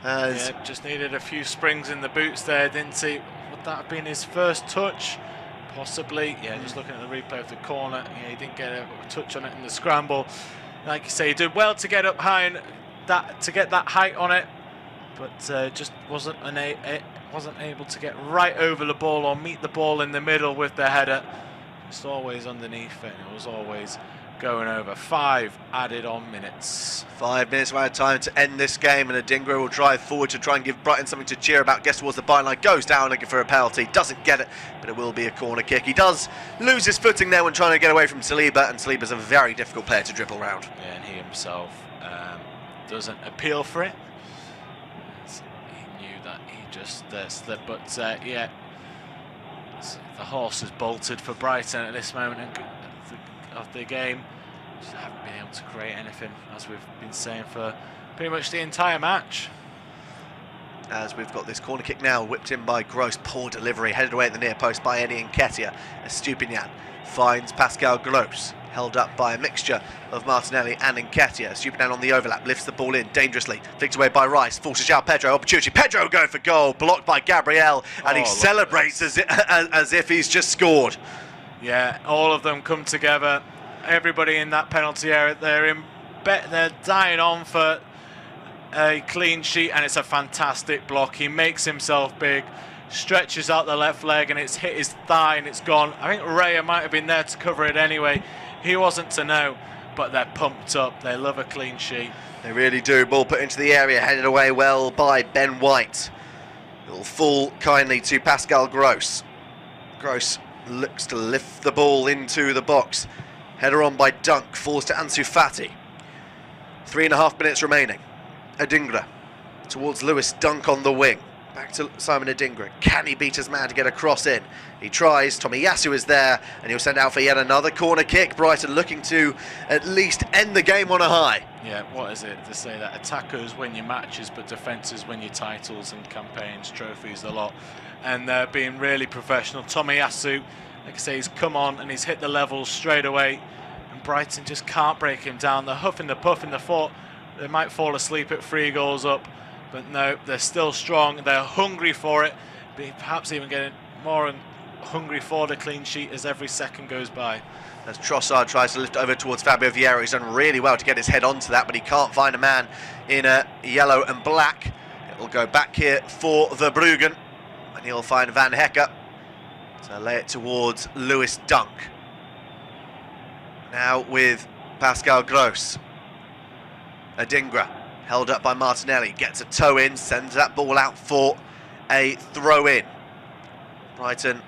[SPEAKER 1] Yeah, just needed a few springs in the boots there, didn't he? Would that have been his first touch? Possibly. Yeah, just looking at the replay of the corner. Yeah, he didn't get a touch on it in the scramble. Like you say, he did well to get up high and to get that height on it, but just wasn't able to get right over the ball or meet the ball in the middle with the header. Just always underneath it, and it was always going over. 5 added on minutes.
[SPEAKER 2] 5 minutes of time to end this game, and Adingra will drive forward to try and give Brighton something to cheer about. Gets towards the byline, goes down looking for a penalty, doesn't get it, but it will be a corner kick. He does lose his footing there when trying to get away from Saliba, and Saliba's a very difficult player to dribble around.
[SPEAKER 1] Yeah, and he himself doesn't appeal for it. He knew that he just slipped, but yeah, the horse has bolted for Brighton at this moment of the game. Just haven't been able to create anything, as we've been saying for pretty much the entire match.
[SPEAKER 2] As we've got this corner kick now, whipped in by Gross, poor delivery, headed away at the near post by Eddie Nketiah. Estupinian finds Pascal Gross, held up by a mixture of Martinelli and Nketiah. Estupinian on the overlap, lifts the ball in dangerously, flicked away by Rice, forces out Pedro, opportunity, Pedro going for goal, blocked by Gabriel, and he celebrates as if he's just scored.
[SPEAKER 1] Yeah, all of them come together. Everybody in that penalty area, they're dying on for a clean sheet, and it's a fantastic block. He makes himself big, stretches out the left leg, and it's hit his thigh and it's gone. I think Raya might have been there to cover it anyway. He wasn't to know, but they're pumped up. They love a clean sheet.
[SPEAKER 2] They really do. Ball put into the area, headed away well by Ben White. It'll fall kindly to Pascal Gross. Gross looks to lift the ball into the box. Header on by Dunk, falls to Ansu Fati. 3.5 minutes remaining. Adingra towards Lewis Dunk on the wing. Back to Simon Adingra. Can he beat his man to get a cross in? He tries. Tomiyasu is there, and he'll send out for yet another corner kick. Brighton looking to at least end the game on a high.
[SPEAKER 1] Yeah, what is it to say that attackers win your matches, but defences win your titles and campaigns, trophies, a lot. And they're being really professional. Tomiyasu, like I say, he's come on and he's hit the levels straight away, and Brighton just can't break him down. They're huffing the puff in the thought they might fall asleep at 3 goals up, but no, they're still strong. They're hungry for it, perhaps even getting more hungry for the clean sheet as every second goes by.
[SPEAKER 2] As Trossard tries to lift over towards Fabio Vieira, he's done really well to get his head onto that, but he can't find a man in yellow and black. It'll go back here for Verbruggen, and he'll find Van Hecker to lay it towards Lewis Dunk. Now with Pascal Gross. Adingra Held up by Martinelli, gets a toe in, sends that ball out for a throw in. Brighton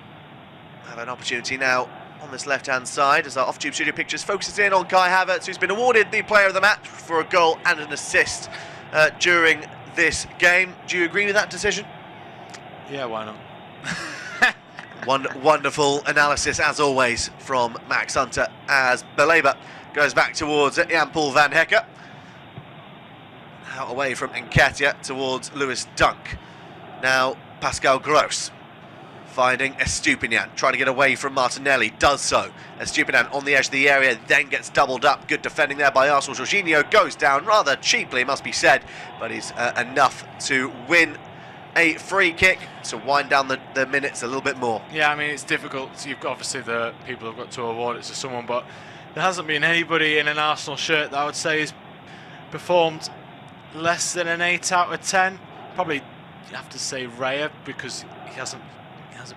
[SPEAKER 2] have an opportunity now on this left-hand side as our off-tube studio pictures focuses in on Kai Havertz, who's been awarded the player of the match for a goal and an assist during this game. Do you agree with that decision?
[SPEAKER 1] Yeah, why not?
[SPEAKER 2] Wonderful analysis, as always, from Max Hunter as Belabor goes back towards Jan-Paul van Hekke. Out away from Nketiah towards Lewis Dunk. Now Pascal Gross finding Estupiñán, trying to get away from Martinelli, does so. Estupiñán on the edge of the area, then gets doubled up. Good defending there by Arsenal. Jorginho goes down rather cheaply, it must be said, but he's enough to win a free kick to wind down the minutes a little bit more.
[SPEAKER 1] Yeah, I mean, it's difficult. So you've got, obviously, the people have got to award it to someone, but there hasn't been anybody in an Arsenal shirt that I would say has performed less than an 8 out of 10. Probably you have to say Raya, because he hasn't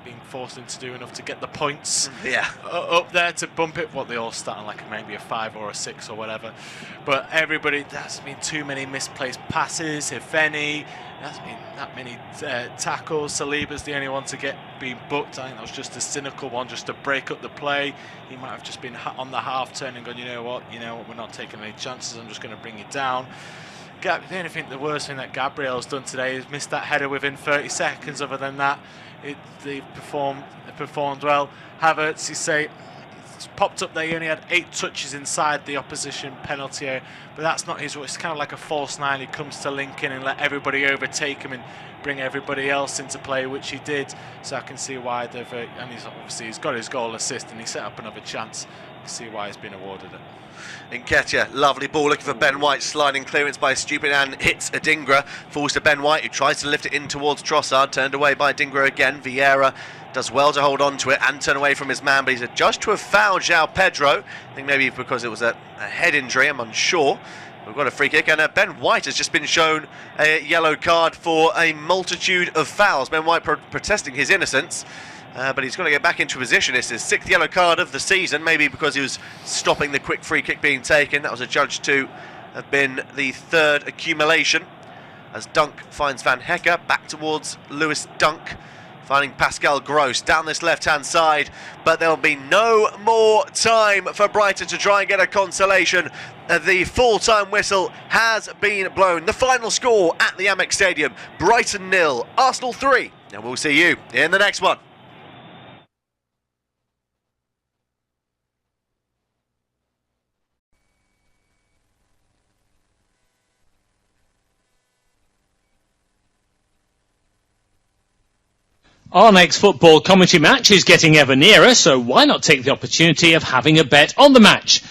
[SPEAKER 1] been forced into do enough to get the points up there to bump it. What they all start on, like maybe a 5 or a 6 or whatever. But everybody, there hasn't been too many misplaced passes, if any. There hasn't been that many tackles. Saliba's the only one to get being booked. I think that was just a cynical one, just to break up the play. He might have just been on the half turn and gone, you know what, we're not taking any chances. I'm just going to bring you down. The worst thing that Gabriel's done today is missed that header within 30 seconds. Other than that, they performed well. Havertz, you say, it's popped up there. He only had 8 touches inside the opposition penalty area, but that's not his role. It's kind of like a false 9. He comes to link in and let everybody overtake him and bring everybody else into play, which he did. So I can see why they've, and he's got his goal assist and he set up another chance. I can see why he's been awarded it.
[SPEAKER 2] Nketiah, lovely ball looking for Ben White, sliding clearance by Estupiñán, hits Adingra, falls to Ben White, who tries to lift it in towards Trossard, turned away by Adingra again. Vieira does well to hold on to it and turn away from his man, but he's adjudged to have fouled João Pedro. I think maybe because it was a head injury, I'm unsure. We've got a free kick, and Ben White has just been shown a yellow card for a multitude of fouls. Ben White protesting his innocence. But he's got to get back into position. It's his 6th yellow card of the season, maybe because he was stopping the quick free kick being taken. That was adjudged to have been the 3rd accumulation. As Dunk finds Van Hekke, back towards Lewis Dunk, finding Pascal Gross down this left-hand side. But there'll be no more time for Brighton to try and get a consolation. The full-time whistle has been blown. The final score at the Amex Stadium, Brighton 0, Arsenal 3. And we'll see you in the next one.
[SPEAKER 3] Our next football commentary match is getting ever nearer, so why not take the opportunity of having a bet on the match?